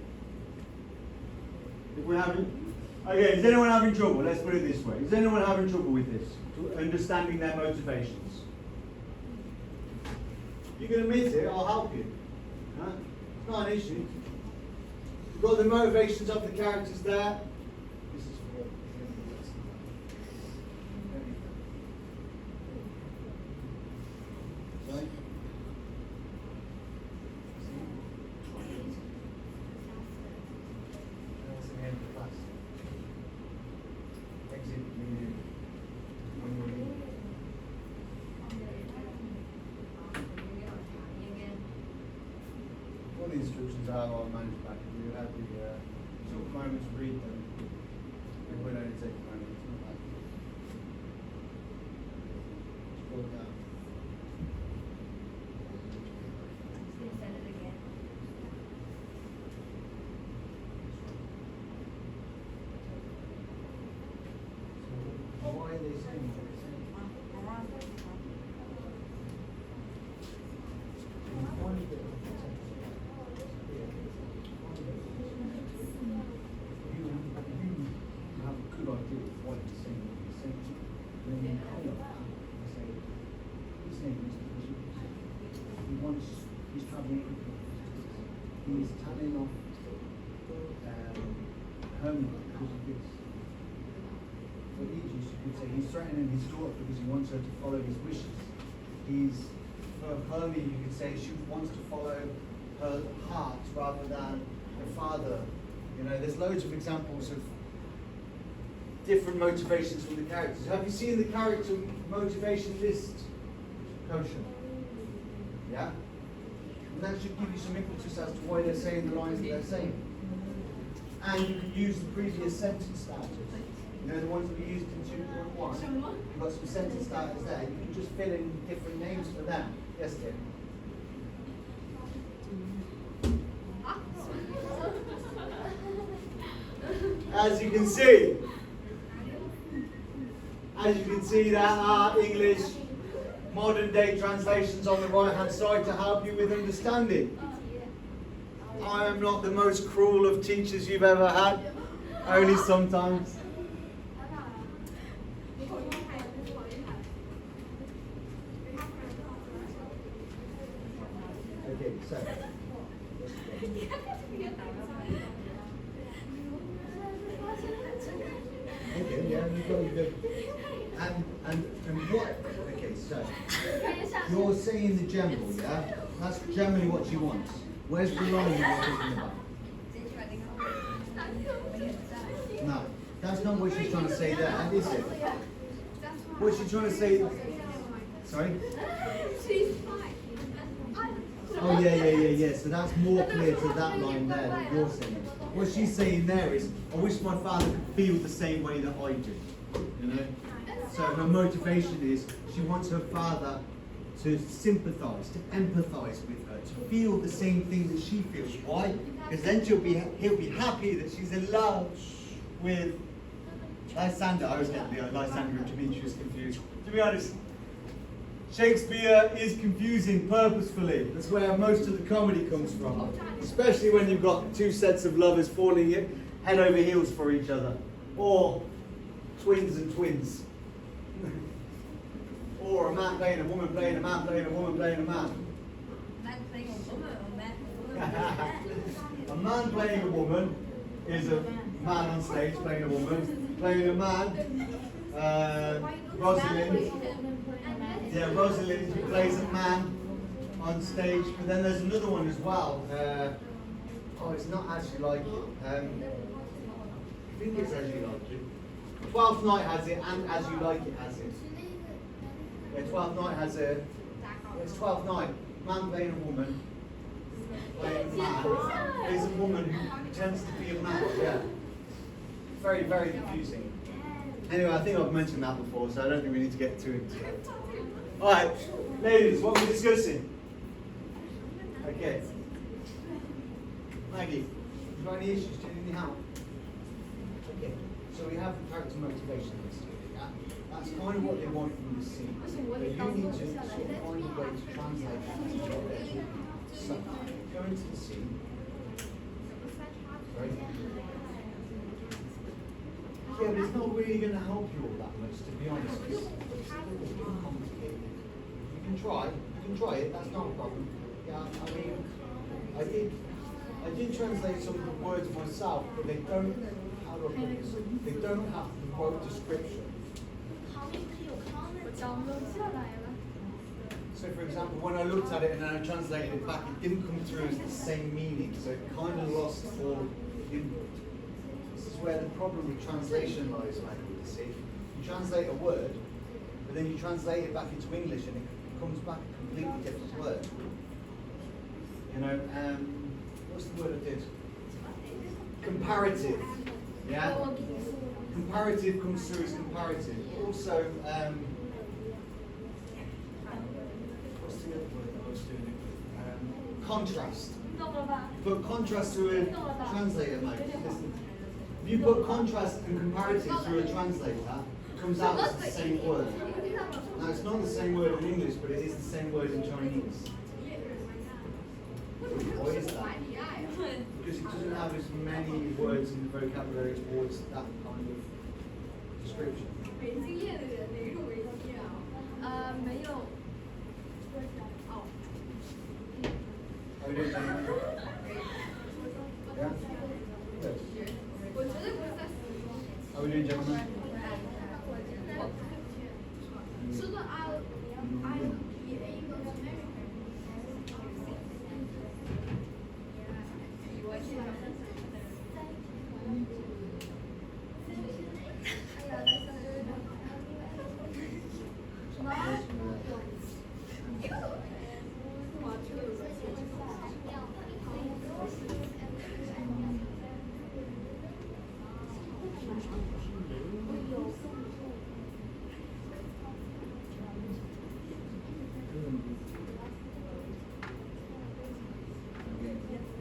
If we're having, okay, is anyone having trouble? Let's put it this way. Is anyone having trouble with this? Understanding their motivations? You can admit it, I'll help you. Huh? It's not an issue. We've got the motivations of the characters there. This is for sorry? That's the end of the class. Exit. all the instructions are on manuscript. You have the took a moment to read them. It will only take a moment. It's not bad. Scroll down. So why are they saying that? You have a good idea of what he's saying, and then you call it out and say, he's saying this because he's travelling, he's telling off Herman because of this. For Aegis, you could say he's threatening his daughter because he wants her to follow his wishes. For Hermie, you could say she wants to follow her heart rather than her father. You know, there's loads of examples of different motivations from the characters. Have you seen the character motivation list, Koshan? Yeah? And that should give you some impetus as to why they're saying the lines that they're saying. And you can use the previous sentence starters. You know, the ones that we used in 2.1. You've got some sentence starters there. You can just fill in different names for them. Yes, Tim? As you can see, there are English modern day translations on the right hand side to help you with understanding. I am not the most cruel of teachers you've ever had, only sometimes. Okay, so. Okay, yeah, you go. And what? Okay, so you're saying the general, yeah? That's generally what she wants. Where's the line you're talking about? No, that's not what she's trying to say there, is it? What's she trying to say? Sorry? Oh yeah. So that's more clear to that line there that you're saying. What she's saying there is, I wish my father could feel the same way that I do. You know? So her motivation is she wants her father to sympathise, to empathise with her, to feel the same thing that she feels. Why? Because then he'll be happy that she's in love with Lysander. I always get the Lysander and Demetrius confused. To be honest, Shakespeare is confusing purposefully. That's where most of the comedy comes from. Especially when you've got two sets of lovers falling head over heels for each other. Or twins and twins. Or a man playing a woman playing a man playing a woman playing a man. A man playing a woman is a man on stage playing a woman. Playing a man, Rosalind. Yeah, Rosalind who plays a man on stage. But then there's another one as well. It's not As You Like It. I think it's As You Like It. 12th Night has it, and As You Like It has it. Yeah, 12th Night has a. It's 12th Night. Man playing a woman. Playing a man. There's a woman who pretends to be a man. Yeah. Very, very confusing. Anyway, I think I've mentioned that before, so I don't think we need to get too into it. Alright, ladies, what are we discussing? Okay. Maggie, you got any issues? Do you need any help? Okay, so we have the character motivation list. Yeah? That's kind of what they want from the scene. But you need to sort of find a way to translate that into what they're doing. So, go into the scene. Sorry? Yeah, but it's not really going to help you all that much, to be honest. It's a little bit complicated. You can try it, that's not a problem. Yeah, I mean, I did translate some of the words myself, but they don't, how do I put this? They don't have the quote description. So for example, when I looked at it and then I translated it back, it didn't come through as the same meaning, so it kind of lost all input. This is where the problem with translation lies, like you see. You translate a word, but then you translate it back into English and it comes back a completely different word. You know, what's the word I did? Comparative. Yeah? Comparative comes through as comparative. Also, what's the other word that I was doing it with? Contrast. Put contrast through a translator, mate. Listen. If you put contrast and comparative through a translator, it comes out as the same word. Now, it's not the same word in English, but it is the same word in Chinese. Why is that? Because it doesn't have as many words in the vocabulary towards that kind of description.
没有。
How are we doing, gentlemen? Yeah? Good.
我绝对不是在死。
How are we doing, gentlemen?
吃顿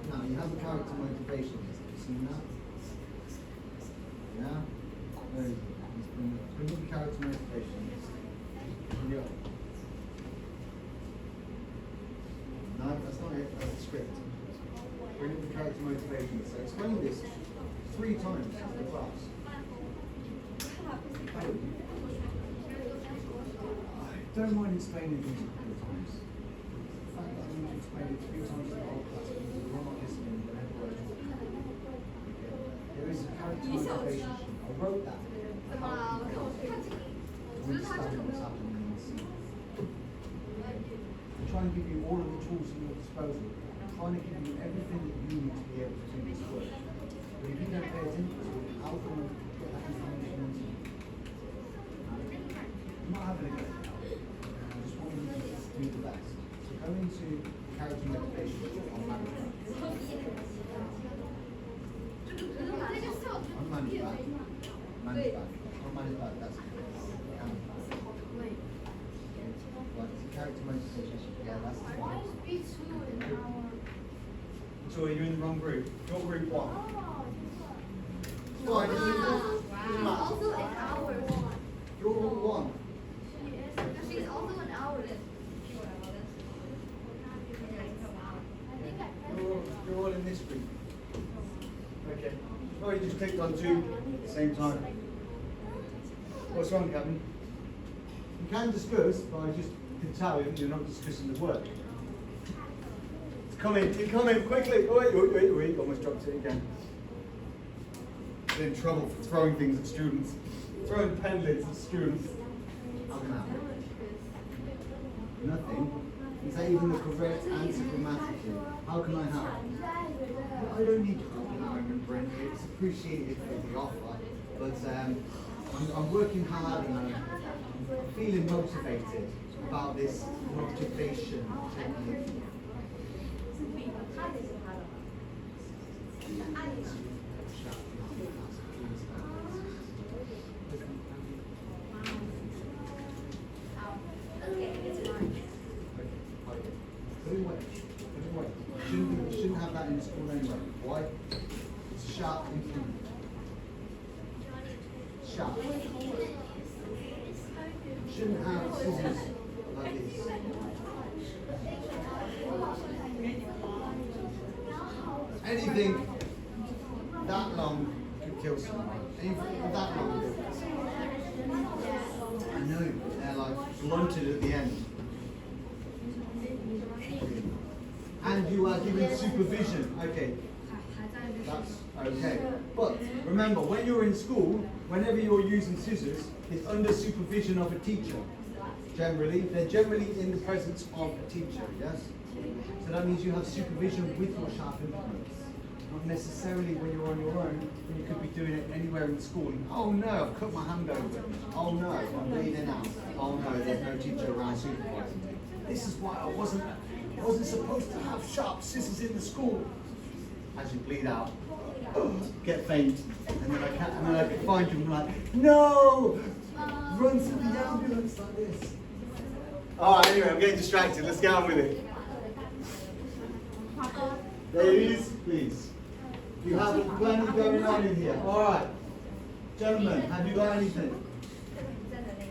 Now, you have the character motivation. Have you seen that? Yeah? Very good. Bring up the character motivation. Bring it up. No, that's not it. That's the script. Bring up the character motivation. So explain this 3 times to the class. I don't mind explaining things a couple of times. The fact that I need to explain it 3 times to the whole class means that you're not listening whenever I talk. There is a character motivation sheet. I wrote that. Understand what's happening in the scene. I'm trying to give you all of the tools at your disposal. I'm trying to give you everything that you need to be able to do this work. But if you don't pay attention to it, how can I get that information into you? I'm not having a go. I just want you to do the best. So go into character motivation on management. On management. Management. On management, that's it. Right, it's a character motivation. Yeah, that's the one. So you're in the wrong group. You're group 1. Fine, doesn't matter.
Also an hour.
You're all 1.
She's also an hour.
You're all in this group. Okay. Oh, you just clicked on 2 at the same time. What's wrong, Captain? You can discuss, but I just can tell you you're not discussing the work. It's coming, quickly. Oh, wait, almost dropped it again. Get in trouble for throwing things at students. Throwing pen lids at students. How can that happen? Nothing. Is that even the correct answer grammatically? How can I help? I don't need help at the moment, Brent. It's appreciated for the offer, but I'm working hard and I'm feeling motivated about this motivation technique. Put it away. Shouldn't have that in the school anyway. Why? It's sharp implement. Sharp. Shouldn't have scissors like this. Anything that long could kill someone. Anything that long could kill someone. I know, they're like blunted at the end. And you are given supervision. Okay, that's okay. But remember, when you're in school, whenever you're using scissors, it's under supervision of a teacher. Generally, they're generally in the presence of a teacher, yes? So that means you have supervision with your sharp implements. Not necessarily when you're on your own, when you could be doing it anywhere in school. And, oh no, I've cut my hand open. Oh no, I'm bleeding out. Oh no, there's no teacher around supervising me. This is why I wasn't supposed to have sharp scissors in the school. as you bleed out, get faint, and then I can find you and be like, no! Run to the ambulance like this. Alright, anyway, I'm getting distracted. Let's get on with it. Ladies, please. You have plenty going on in here. Alright. Gentlemen, have you got anything?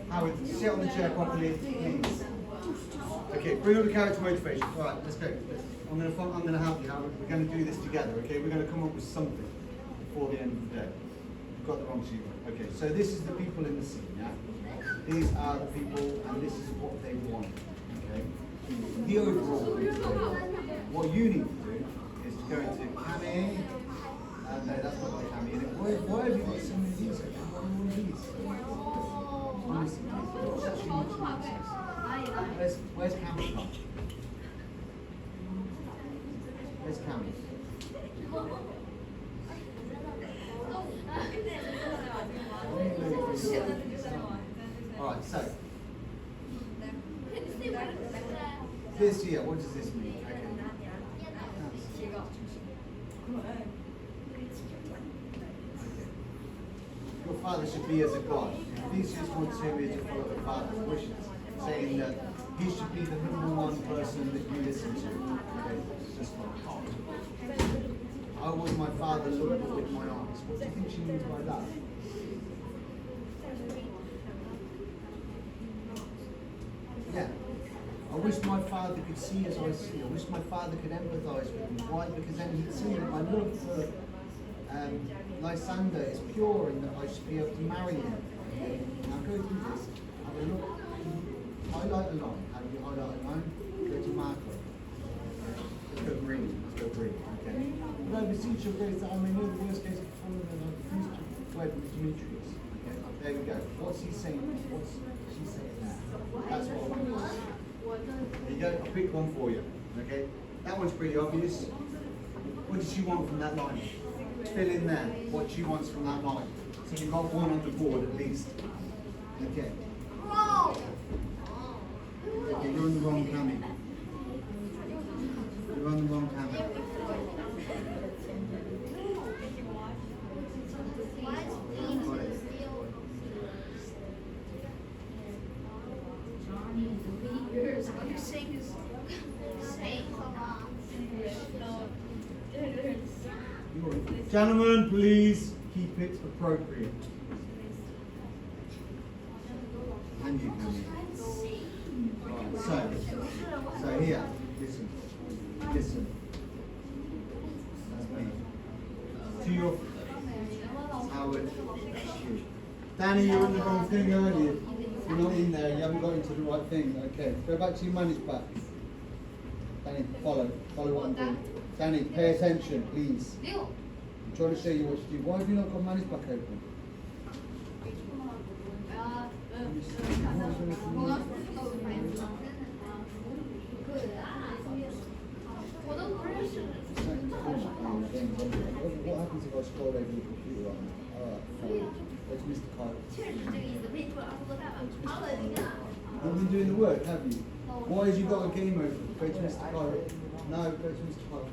Howard, sit on the chair properly, please. Okay, bring up the character motivation. Alright, let's go. I'm gonna help you, Howard. We're gonna do this together, okay? We're gonna come up with something before the end of the day. You've got the wrong sheet. Okay, so this is the people in the scene, yeah? These are the people, and this is what they want, okay? The overall, what you need to do is to go into Cami. No, that's not like Cami. Why have you got so many of these? Why one of these? Where's Cami from? Where's Cami? Alright, so this here, what does this mean? Okay. Your father should be as a god. Theseus wants him to follow the father's wishes, saying that he should be the number one person that you listen to. Okay, just like I want my father look with my eyes. What do you think she means by that? Yeah. I wish my father could see as I see. I wish my father could empathise with me. Why? Because then he'd see that my love for Lysander is pure and that I should be able to marry him. Okay? Now go through this. Have a look. Highlight a line. How do you highlight a line? Go to marker. Let's go green. Let's go green. Okay. But I beseech your grace that I may know the worst case of falling and I refuse to wed with Demetrius. Okay. There we go. What's he saying? What's she saying there? That's what I want to see. There you go, I'll pick one for you. Okay? That one's pretty obvious. What does she want from that line? Fill in there what she wants from that line. So you've got one on the board at least. Okay. Okay, you're on the wrong Cami. You're on the wrong Cami. Gentlemen, please keep it appropriate. And you can. Right, so here, listen. That's me. To your Howard, that's you. Danny, you're on the wrong thing, aren't you? You're not in there, you haven't got into the right thing. Okay, go back to your manage back. Danny, follow what I'm doing. Danny, pay attention, please. I'm trying to show you what to do. Why have you not got manage back open? What happens if I scroll over the computer right now? Alright, fine. Let's Mr. Kyle. Have you been doing the work, have you? Why have you got a game open? Go to Mr. Kyle. No, go to Mr. Kyle.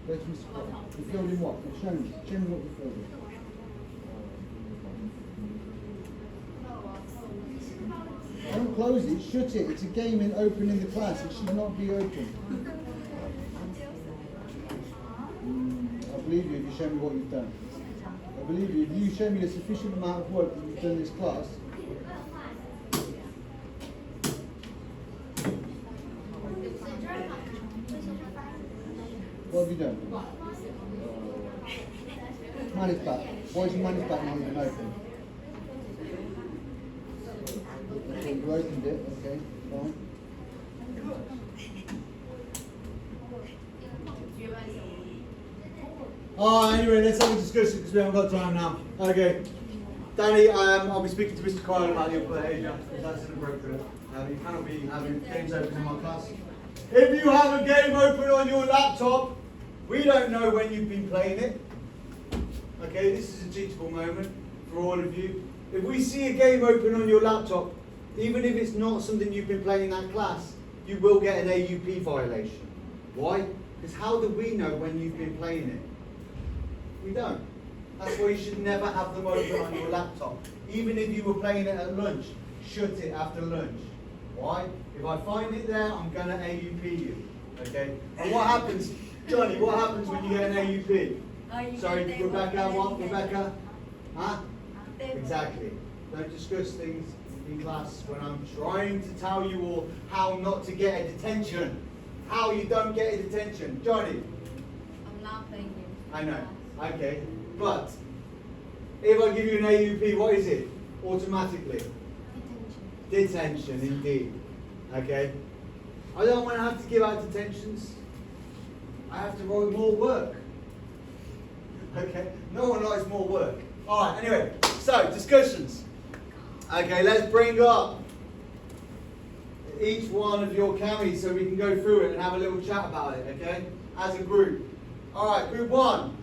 Go to Mr. Kyle. You filled in what? Show me what you filled in. Don't close it, shut it. It's a game in open in the class. It should not be open. I believe you if you show me what you've done. I believe you if you show me a sufficient amount of work that you've done in this class. What have you done? Manage back. Why is your manage back not even open? Okay, you opened it, okay, fine. Anyway, let's have a discussion because we haven't got time now. Okay. Danny, I'll be speaking to Mr. Kyle about your behaviour. That's inappropriate. You cannot be having games open in my class. If you have a game open on your laptop, we don't know when you've been playing it. Okay, this is a teachable moment for all of you. If we see a game open on your laptop, even if it's not something you've been playing in that class, you will get an AUP violation. Why? Because how do we know when you've been playing it? We don't. That's why you should never have them open on your laptop. Even if you were playing it at lunch, shut it after lunch. Why? If I find it there, I'm going to AUP you. Okay? And what happens, Johnny, what happens when you get an AUP? Sorry, Rebecca, what? Rebecca? Huh? Exactly. Don't discuss things in class when I'm trying to tell you all how not to get a detention. How you don't get a detention. Johnny?
I'm not playing games.
I know. Okay. But if I give you an AUP, what is it? Automatically? Detention, indeed. Okay? I don't want to have to give out detentions. I have to write more work. Okay? No one likes more work. Alright, anyway. So, discussions. Okay, let's bring up each one of your camis so we can go through it and have a little chat about it, okay? As a group. Alright, group 1.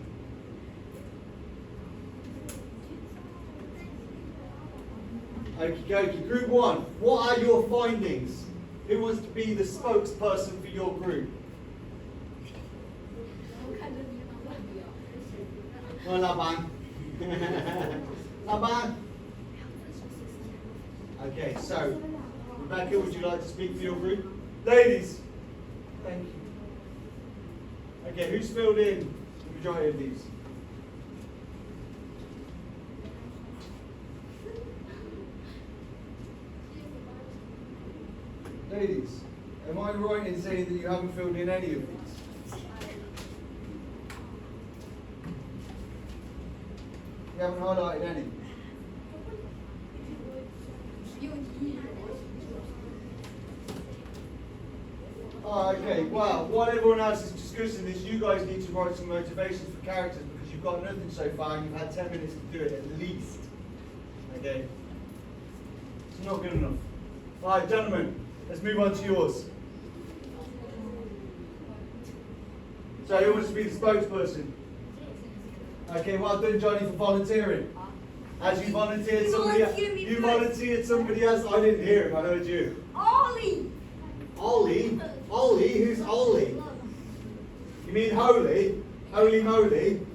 Okay, group 1. What are your findings? Who wants to be the spokesperson for your group? Well, Laban. Laban. Okay, so Rebecca, would you like to speak for your group? Ladies. Thank you. Okay, who's filled in the majority of these? Ladies, am I right in saying that you haven't filled in any of these? You haven't highlighted any? Oh, okay, well, while everyone else is discussing this, you guys need to write some motivations for characters because you've got nothing so far and you've had 10 minutes to do it at least. Okay? It's not good enough. Alright, gentlemen, let's move on to yours. So, who wants to be the spokesperson? Okay, well done, Johnny, for volunteering. As you volunteered somebody else. You volunteered somebody else. I didn't hear him, I heard you.
Ollie!
Ollie? Ollie? Who's Ollie? You mean holy? Holy moly?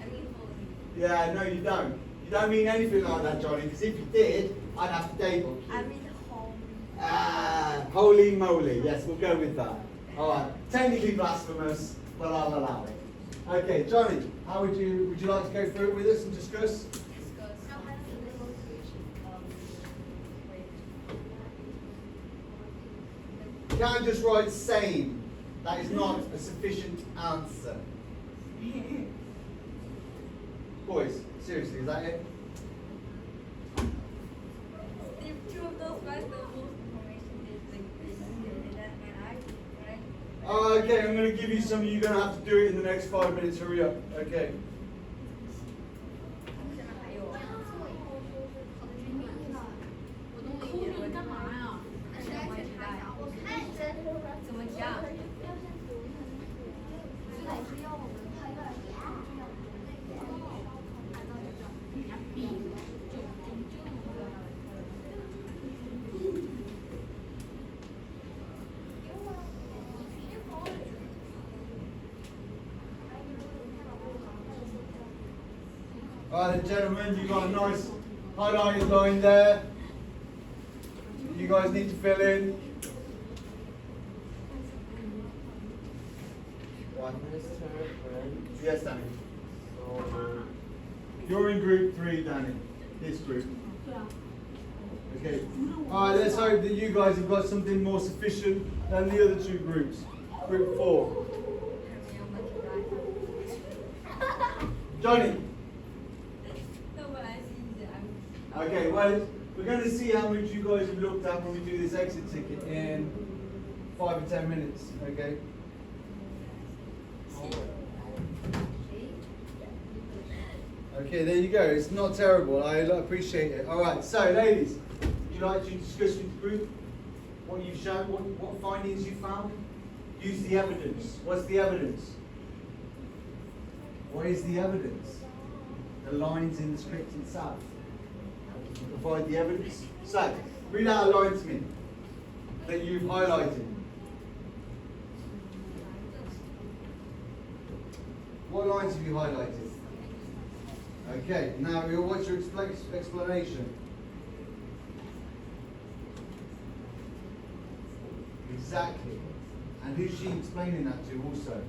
Yeah, no you don't. You don't mean anything like that, Johnny, because if you did, I'd have to daybook you.
I mean home.
Ah, holy moly. Yes, we'll go with that. Alright, technically blasphemous, but I'll allow it. Okay, Johnny, how would you like to go through it with us and discuss? You can't just write same. That is not a sufficient answer. Boys, seriously, is that it?
If two of those guys the most information is right?
Oh, okay, I'm going to give you some. You're going to have to do it in the next 5 minutes. Hurry up. Okay. Alright, gentlemen, you've got a nice highlighted line there. You guys need to fill in. Yes, Danny.
So,
You're in group 3, Danny. This group. Okay. Alright, let's hope that you guys have got something more sufficient than the other two groups. Group 4. Johnny. Okay, well, we're going to see how much you guys have looked at when we do this exit ticket in 5 or 10 minutes, okay? Okay, there you go. It's not terrible. I appreciate it. All right, so ladies, would you like to discuss with the group what you've shown, what findings you found? Use the evidence. What's the evidence? What is the evidence? The lines in the script itself. Provide the evidence. So, read out a line to me that you've highlighted. What lines have you highlighted? Okay, now what's your explanation? Exactly. And who's she explaining that to also?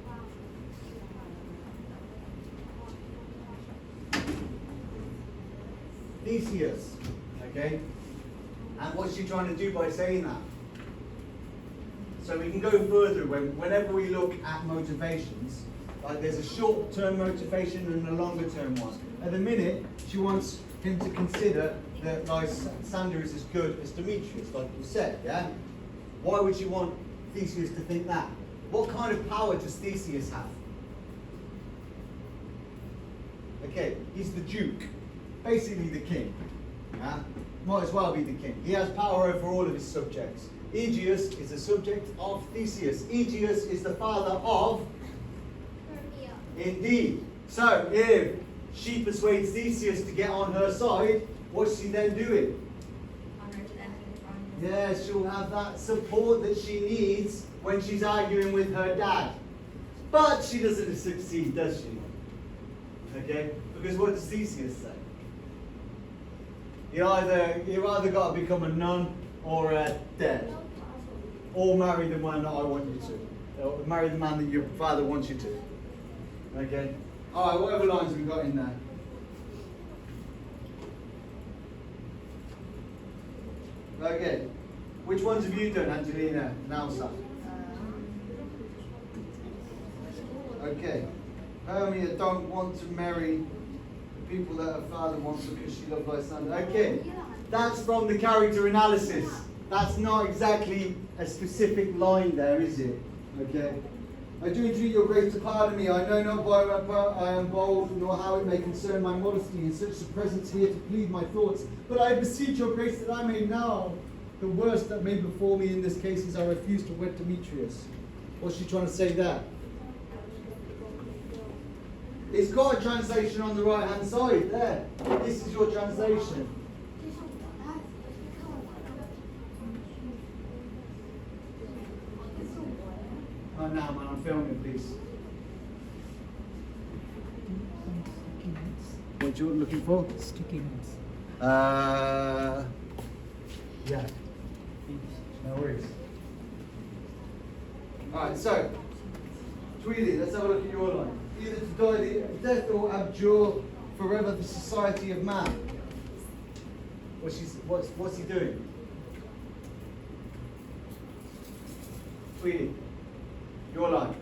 Theseus. Okay? And what's she trying to do by saying that? So we can go further whenever we look at motivations. Like there's a short-term motivation and a longer-term one. At the minute, she wants him to consider that Lysander is as good as Demetrius, like you said, yeah? Why would she want Theseus to think that? What kind of power does Theseus have? Okay, he's the duke, basically the king. Yeah? Might as well be the king. He has power over all of his subjects. Aegeus is a subject of Theseus. Aegeus is the father of... Indeed. So, if she persuades Theseus to get on her side, what's she then doing? Yeah, she'll have that support that she needs when she's arguing with her dad. But she doesn't succeed, does she? Okay? Because what does Theseus say? You either got to become a nun or dead. Or marry the one that I want you to. Or marry the man that your father wants you to. Okay? Alright, what other lines have we got in there? Okay. Which ones have you done, Angelina and Elsa? Okay. Hermia don't want to marry the people that her father wants because she loves Lysander. Okay. That's from the character analysis. That's not exactly a specific line there, is it? Okay. I do entreat your grace to pardon me. I know not by what I am bold, nor how it may concern my modesty in such a presence here to plead my thoughts. But I beseech your grace that I may now. The worst that may befall me in this case is I refuse to wed Demetrius. What's she trying to say there? It's got a translation on the right hand side there. This is your translation. Oh, no, man, I'm filming, please. What you're looking for?
Sticky notes.
Yeah. No worries. Alright, so, Tweedy, let's have a look at your line. Either to die the death or abjure forever the society of man. What's he doing? Tweedy, your line.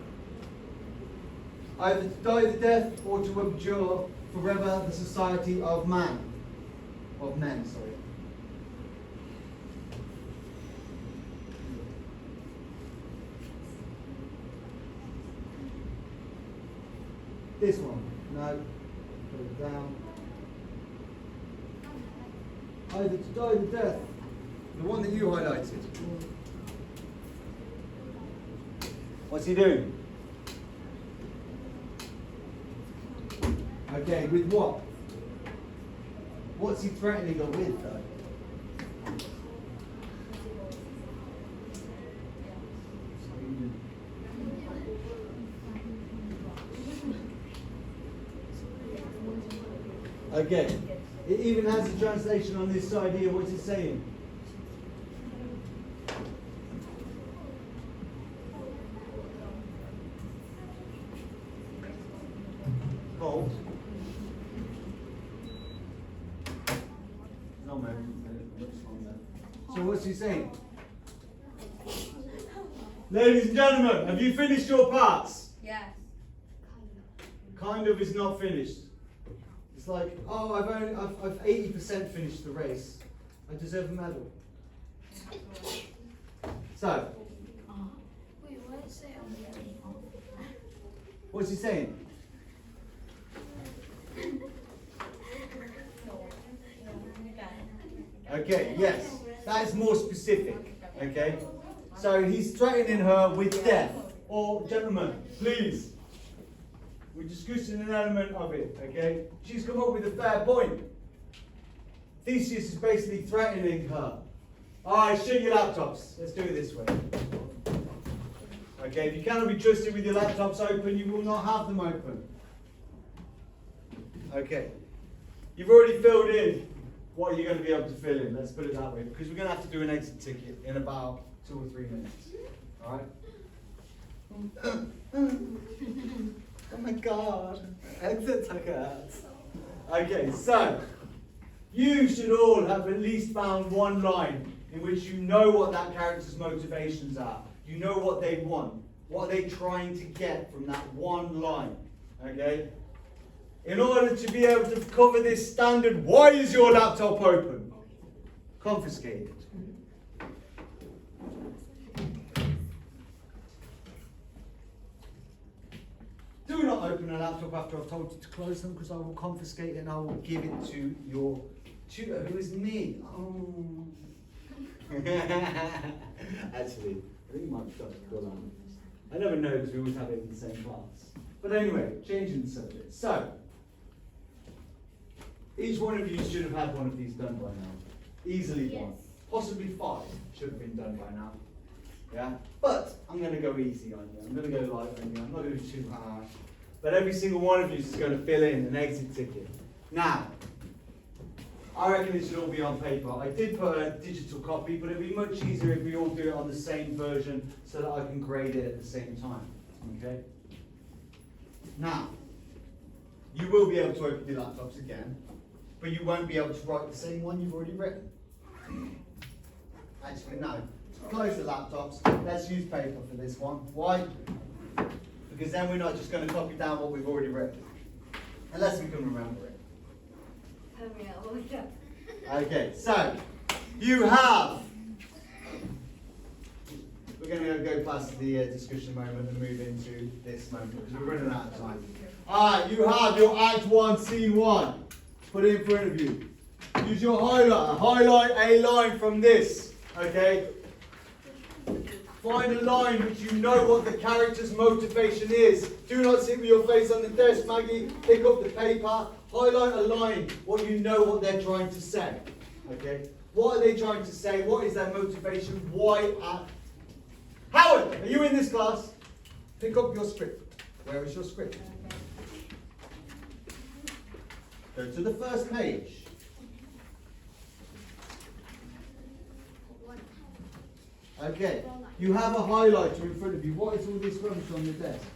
Either to die the death or to abjure forever the society of man. Of men, sorry. This one, no, put it down. Either to die the death, the one that you highlighted. What's he doing? Okay, with what? What's he threatening her with, though? Okay, it even has a translation on this side here. What's it saying? Cold. No, man. So what's he saying? Ladies and gentlemen, have you finished your parts?
Yes.
Kind of is not finished. It's like, oh, I've 80% finished the race. I deserve a medal. So,
Wait, what is it on the
what's he saying? Okay, yes, that is more specific. Okay, so he's threatening her with death. Or, gentlemen, please. We're discussing an element of it, okay? She's come up with a fair point. Theseus is basically threatening her. Alright, shut your laptops. Let's do it this way. Okay, if you cannot be trusted with your laptops open, you will not have them open. Okay. you've already filled in what you're going to be able to fill in, let's put it that way, because we're going to have to do an exit ticket in about 2 or 3 minutes. Alright? Oh my god, exit tickets. Okay, so you should all have at least found one line in which you know what that character's motivations are. You know what they want. What are they trying to get from that one line? Okay? In order to be able to cover this standard, why is your laptop open? Confiscated. Do not open a laptop after I've told you to close them, because I will confiscate it and I will give it to your tutor, who is me. Oh. Actually, I think my stuff's cool on. I never know because we always have it in the same class. But anyway, changing the subject. So, each one of you should have had one of these done by now. Easily one. Possibly 5 should have been done by now. Yeah? But I'm going to go easy on you. I'm going to go light on you. I'm not going to be too harsh. But every single one of you is going to fill in an exit ticket. Now, I reckon it should all be on paper. I did put a digital copy, but it'd be much easier if we all do it on the same version so that I can grade it at the same time. Okay? Now, you will be able to open your laptops again, but you won't be able to write the same one you've already written. Actually, no. Close the laptops. Let's use paper for this one. Why? Because then we're not just going to copy down what we've already written. Unless we can remember it. Okay, so you have. We're going to go past the discussion moment and move into this moment because we're running out of time. Alright, you have your Act 1, Scene 1. Put it in front of you. Use your highlighter. Highlight a line from this. Okay? Find a line which you know what the character's motivation is. Do not sit with your face on the desk, Maggie. Pick up the paper. Highlight a line, what you know what they're trying to say. Okay? What are they trying to say? What is their motivation? Why? Howard, are you in this class? Pick up your script. Where is your script? Go to the first page. Okay, you have a highlighter in front of you. What is all this rubbish on your desk?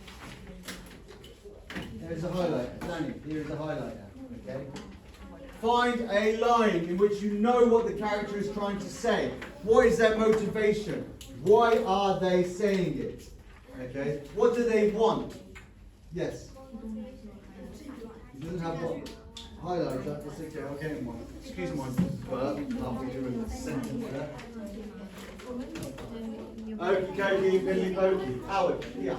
There's a highlighter. Danny, here is a highlighter. Okay. Find a line in which you know what the character is trying to say. What is their motivation? Why are they saying it? Okay. What do they want? Yes. He doesn't have what? Highlighter. That's okay. I'll get him one. Excuse my burp. Halfway through a sentence there. Okie dokie, Billy Pokey. Howard, yeah.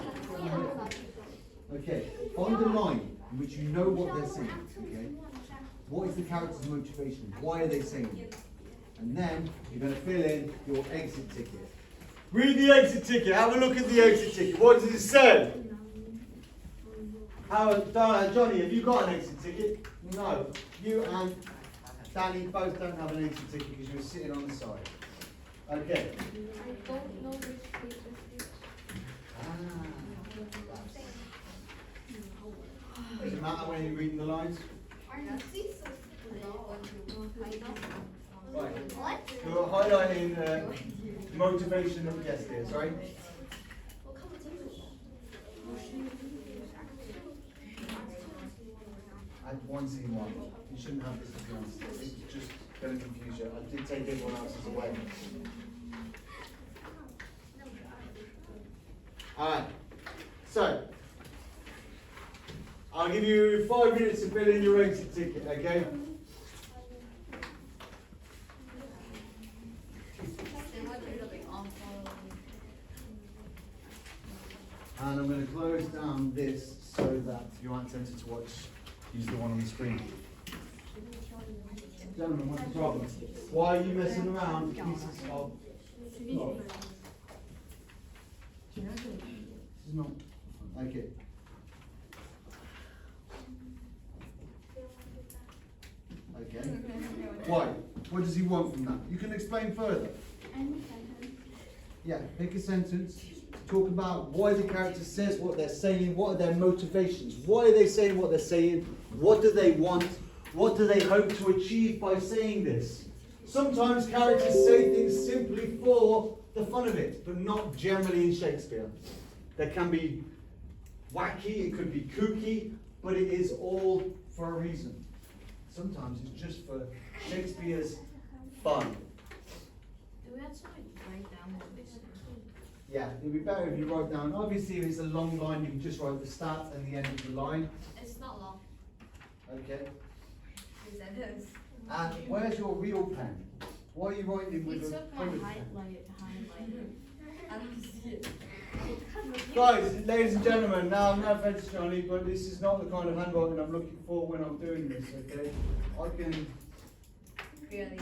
Okay, find a line in which you know what they're saying, okay? What is the character's motivation? Why are they saying it? And then you're going to fill in your exit ticket. Read the exit ticket. Have a look at the exit ticket. What does it say? Howard, Johnny, have you got an exit ticket? No. You and Danny both don't have an exit ticket because you're sitting on the side. Okay.
I don't know which page is it.
Does it matter when you're reading the lines? Right.
What?
You're highlighting motivation of guest here, sorry? Act 1, Scene 1. You shouldn't have this to be honest. It's just going to confuse you. I did take everyone else's away. Alright. So, I'll give you 5 minutes to fill in your exit ticket, okay? And I'm going to close down this so that you aren't tempted to watch, use the one on the screen. Gentlemen, what's the problem? Why are you messing around with pieces of love? This is not. Okay. Okay. Why? What does he want from that? You can explain further. Yeah, pick a sentence. Talk about why the character says what they're saying. What are their motivations? Why are they saying what they're saying? What do they want? What do they hope to achieve by saying this? Sometimes characters say things simply for the fun of it, but not generally in Shakespeare. There can be wacky, it could be kooky, but it is all for a reason. Sometimes it's just for Shakespeare's fun.
Do we actually write down what we said?
Yeah, it'd be better if you write down. Obviously, if it's a long line, you can just write the start and the end of the line.
It's not long.
Okay.
Is that this?
And where's your real pen? Why are you writing with
It's
a
okay,
pointed pen?
highlight. I don't see it.
Guys, ladies and gentlemen, now no offense, Johnny, but this is not the kind of handwriting I'm looking for when I'm doing this, okay? I can.
Really?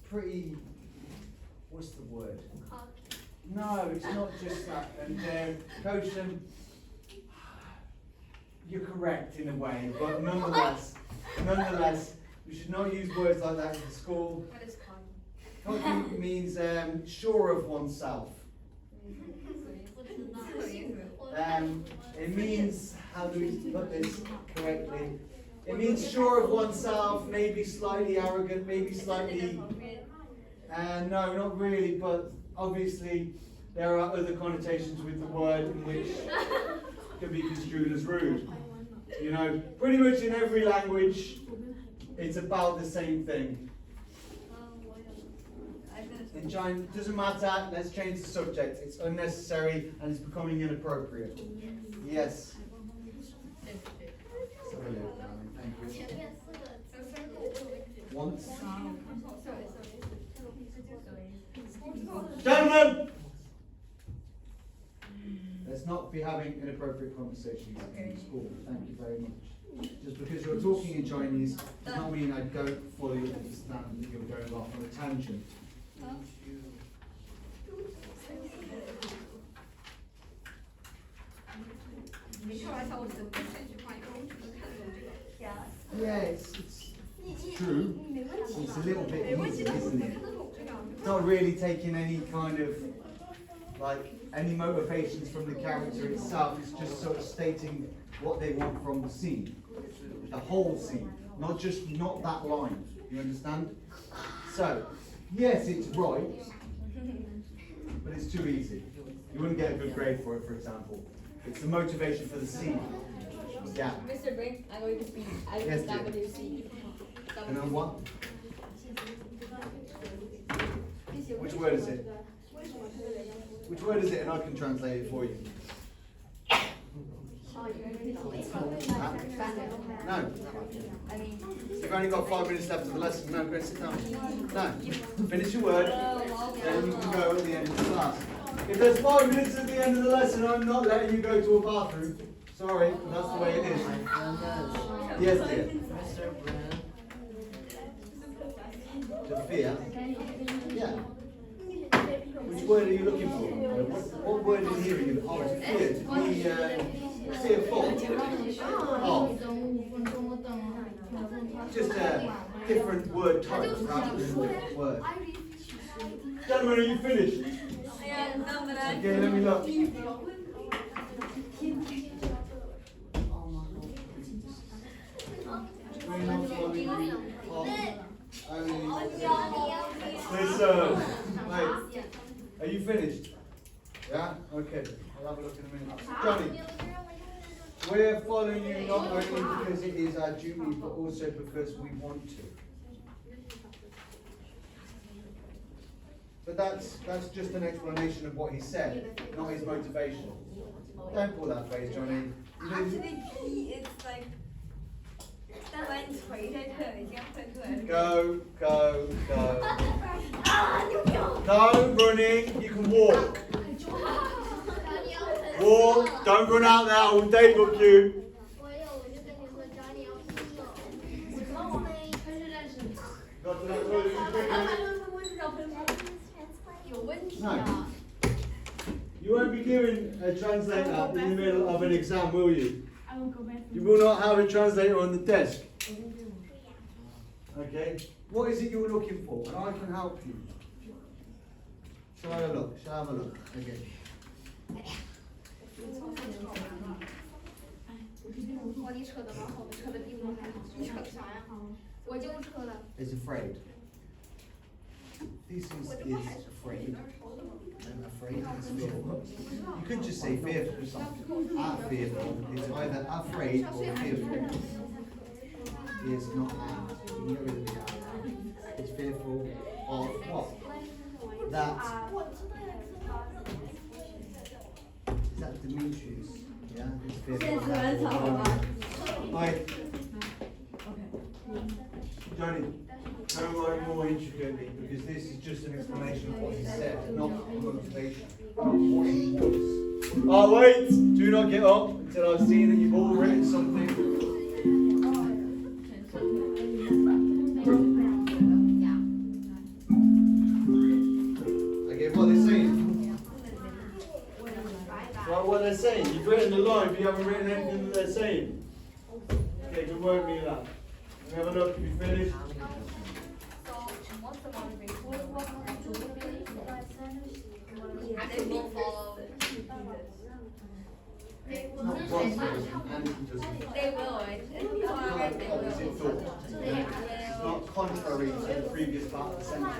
Pretty, what's the word? No, it's not just that. And Koshan, you're correct in a way, but nonetheless, we should not use words like that in school.
What is
Cocky means sure of oneself. It means, how do we put this correctly? It means sure of oneself, maybe slightly arrogant, maybe slightly, no, not really, but obviously there are other connotations with the word in which can be construed as rude. You know, pretty much in every language, it's about the same thing. In China, it doesn't matter, let's change the subject. It's unnecessary and it's becoming inappropriate. Yes. Thank you. Once. Gentlemen! Let's not be having inappropriate conversations in school. Thank you very much. Just because you're talking in Chinese does not mean I don't fully understand that you're going off on a tangent. Yeah, it's true. It's a little bit easy, isn't it? It's not really taking any kind of, like, any motivations from the character itself. It's just sort of stating what they want from the scene. The whole scene. Not that line. You understand? So, yes, it's right, but it's too easy. You wouldn't get a good grade for it, for example. It's the motivation for the scene. Yeah.
Mr. Brink, I'm going to speak. I
Yes,
will
dear.
WC.
And then what? Which word is it? Which word is it? And I can translate it for you. No. You've only got 5 minutes left of the lesson. No, go and sit down. No. Finish your word. Then you can go at the end of the class. If there's 5 minutes at the end of the lesson, I'm not letting you go to a bathroom. Sorry, but that's the way it is. Yes, dear.
Mr. Brand.
Sophia? Yeah. Which word are you looking for? What word in here are you looking for? Oh, fear. Fear fault. Oh. Just a different word type rather than different word. Gentlemen, are you finished? Okay, let me look. Listen, wait. Are you finished? Yeah? Okay. I'll have a look in a minute. Johnny, we're following you not only because it is our duty, but also because we want to. But that's just an explanation of what he said, not his motivation. Don't pull that face, Johnny. You know,
Actually, he is like 单锤在这已经会对。
Go. No running, you can walk. Walk, don't run out there, I will daybook you. Got to that toilet quickly. No. You won't be given a translator in the middle of an exam, will you?
I will go back.
You will not have a translator on the desk. Okay? What is it you're looking for? And I can help you. Shall I have a look? Shall I have a look? Okay.
我你扯的往后，扯的比我还好。你扯的啥呀？我就扯了。
Is afraid. Thesis is afraid. And afraid is fearful. You could just say fearful or something. Fearful is either afraid or fearful. It's not and. You can get rid of the and. It's fearful of what? That. Is that Demetrius? Yeah? It's fearful of that. Right. Johnny, don't worry more intricately because this is just an explanation of what he said, not motivation, not what he wants. Oh wait! Do not get up until I've seen that you've all written something. Okay, what are they saying? Right, what they're saying. You've written the line, but you haven't written anything that they're saying. Okay, good work, Mila. Let me have a look. Have you finished?
They will follow.
Not possible, and it doesn't.
They will. It's
Opposite thought. It's not contrary to the previous part of the sentence.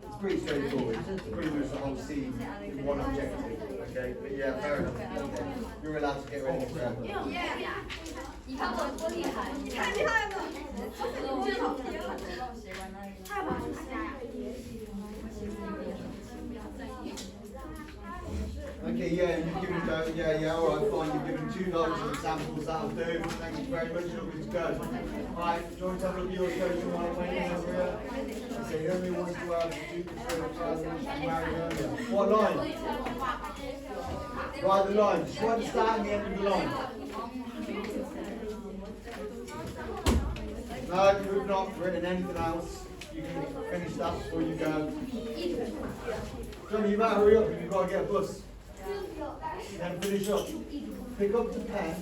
It's pretty straightforward. It's pretty much the whole scene in one objective. Okay, but yeah, fair enough. Okay. You're allowed to get ready for that.
你看我多厉害！你太厉害了！我最好看的写完那个。太棒了！
Okay, yeah, you've given alright, fine, you've given 2 loads of examples, that'll do. Thank you very much, you're good to go. Alright, do you want to have a look at your social life when you're over here? Okay, who only wants to have what line? Write the line, just write the start and the end of the line. No, you've not written anything else. You can finish that before you go. Johnny, you better hurry up if you've got to get a bus. Then finish up. Pick up the pen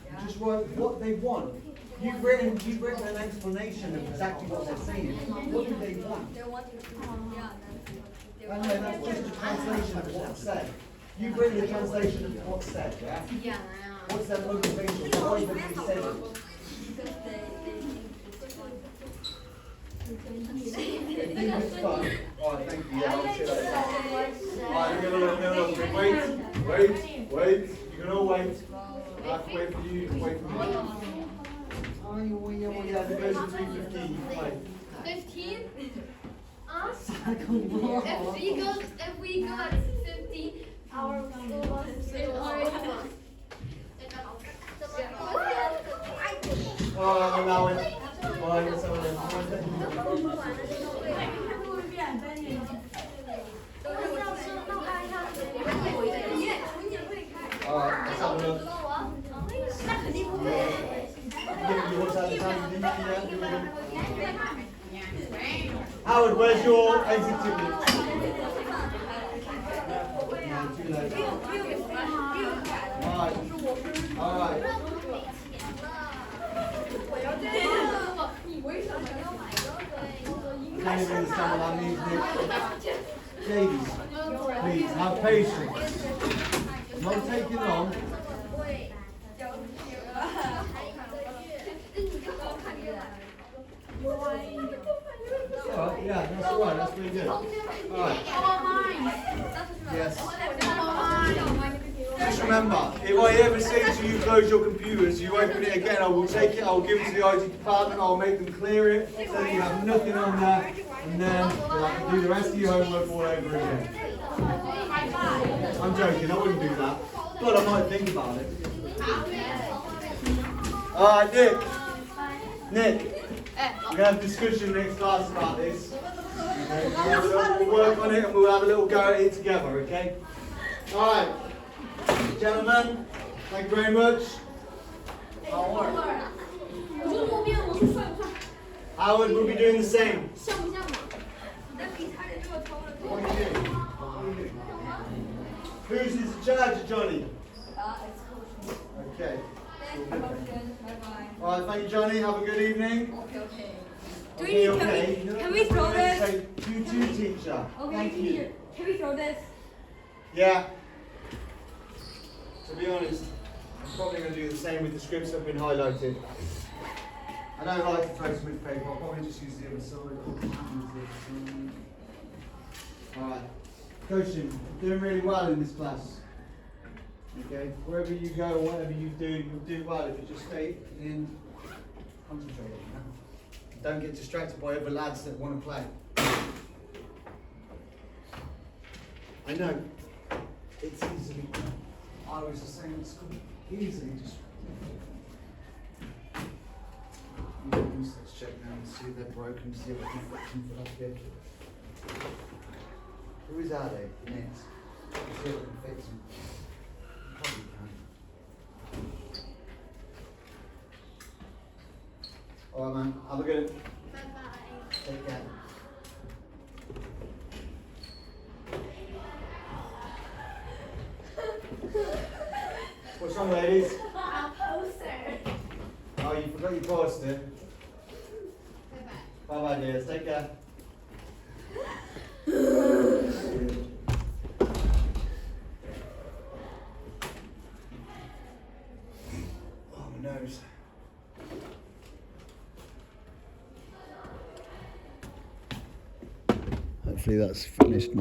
and just write what they want. You've written an explanation of exactly what they're saying. What do they want?
They want to. Yeah.
And then that's just a translation of what's said. You've written a translation of what's said, yeah?
Yeah.
What's their motivation? Why have they said it?
Because they
They think it's fun. Alright, thank you. Yeah, I'll sit there. Alright, no. Wait. You can all wait. I have to wait for you. Wait for me. Oh, yeah. The goes to 3:15. You can wait.
15? If we go at 15, our school bus is already gone.
Alright, allow it. Alright, let's have a look. Alright, let's have a look. You watch out the time, didn't you? Howard, where's your exit ticket? No, too late. Alright. Can't even understand what that means, Nick. Ladies, please, have patience. Not taking long. Alright, yeah, that's alright, that's pretty good. Alright. Yes. Just remember, if I ever say to you close your computers, you open it again, I will take it, I will give it to the IT department, I'll make them clear it, so that you have nothing on there, and then you'll have to do the rest of your homework all over again. I'm joking, I wouldn't do that, but I might think about it. Alright, Nick, we're going to have a discussion next class about this. Okay? We'll work on it and we'll have a little go at it together, okay? Alright. Gentlemen, thank you very much. Howard will be doing the same. What are you doing? Who's in charge of Johnny? Okay. Alright, Johnny, have a good evening.
오케이.
Okay, okay.
can we throw this?
Say, you too, teacher. Thank you.
Can we throw this?
Yeah. To be honest, I'm probably going to do the same with the scripts that have been highlighted. I don't like to throw some with paper, I'll probably just use the other side. Alright. Goshen, you're doing really well in this class. Okay, wherever you go, whatever you do, you'll do well if you just stay in, concentrate. You know? Don't get distracted by other lads that want to play. I know, it's easily, I was the same at school, easily distracted. Let's check now and see if they're broken, see if we can fix them for that bit. Who is are they? Next. See if we can fix them. Probably can. Alright man, have a good
Bye-bye.
take care. What's wrong, ladies?
Our poster.
Oh, you forgot your poster.
Bye-bye.
Bye bye, dears. Take care. Oh, my nose. Hopefully that's finished now.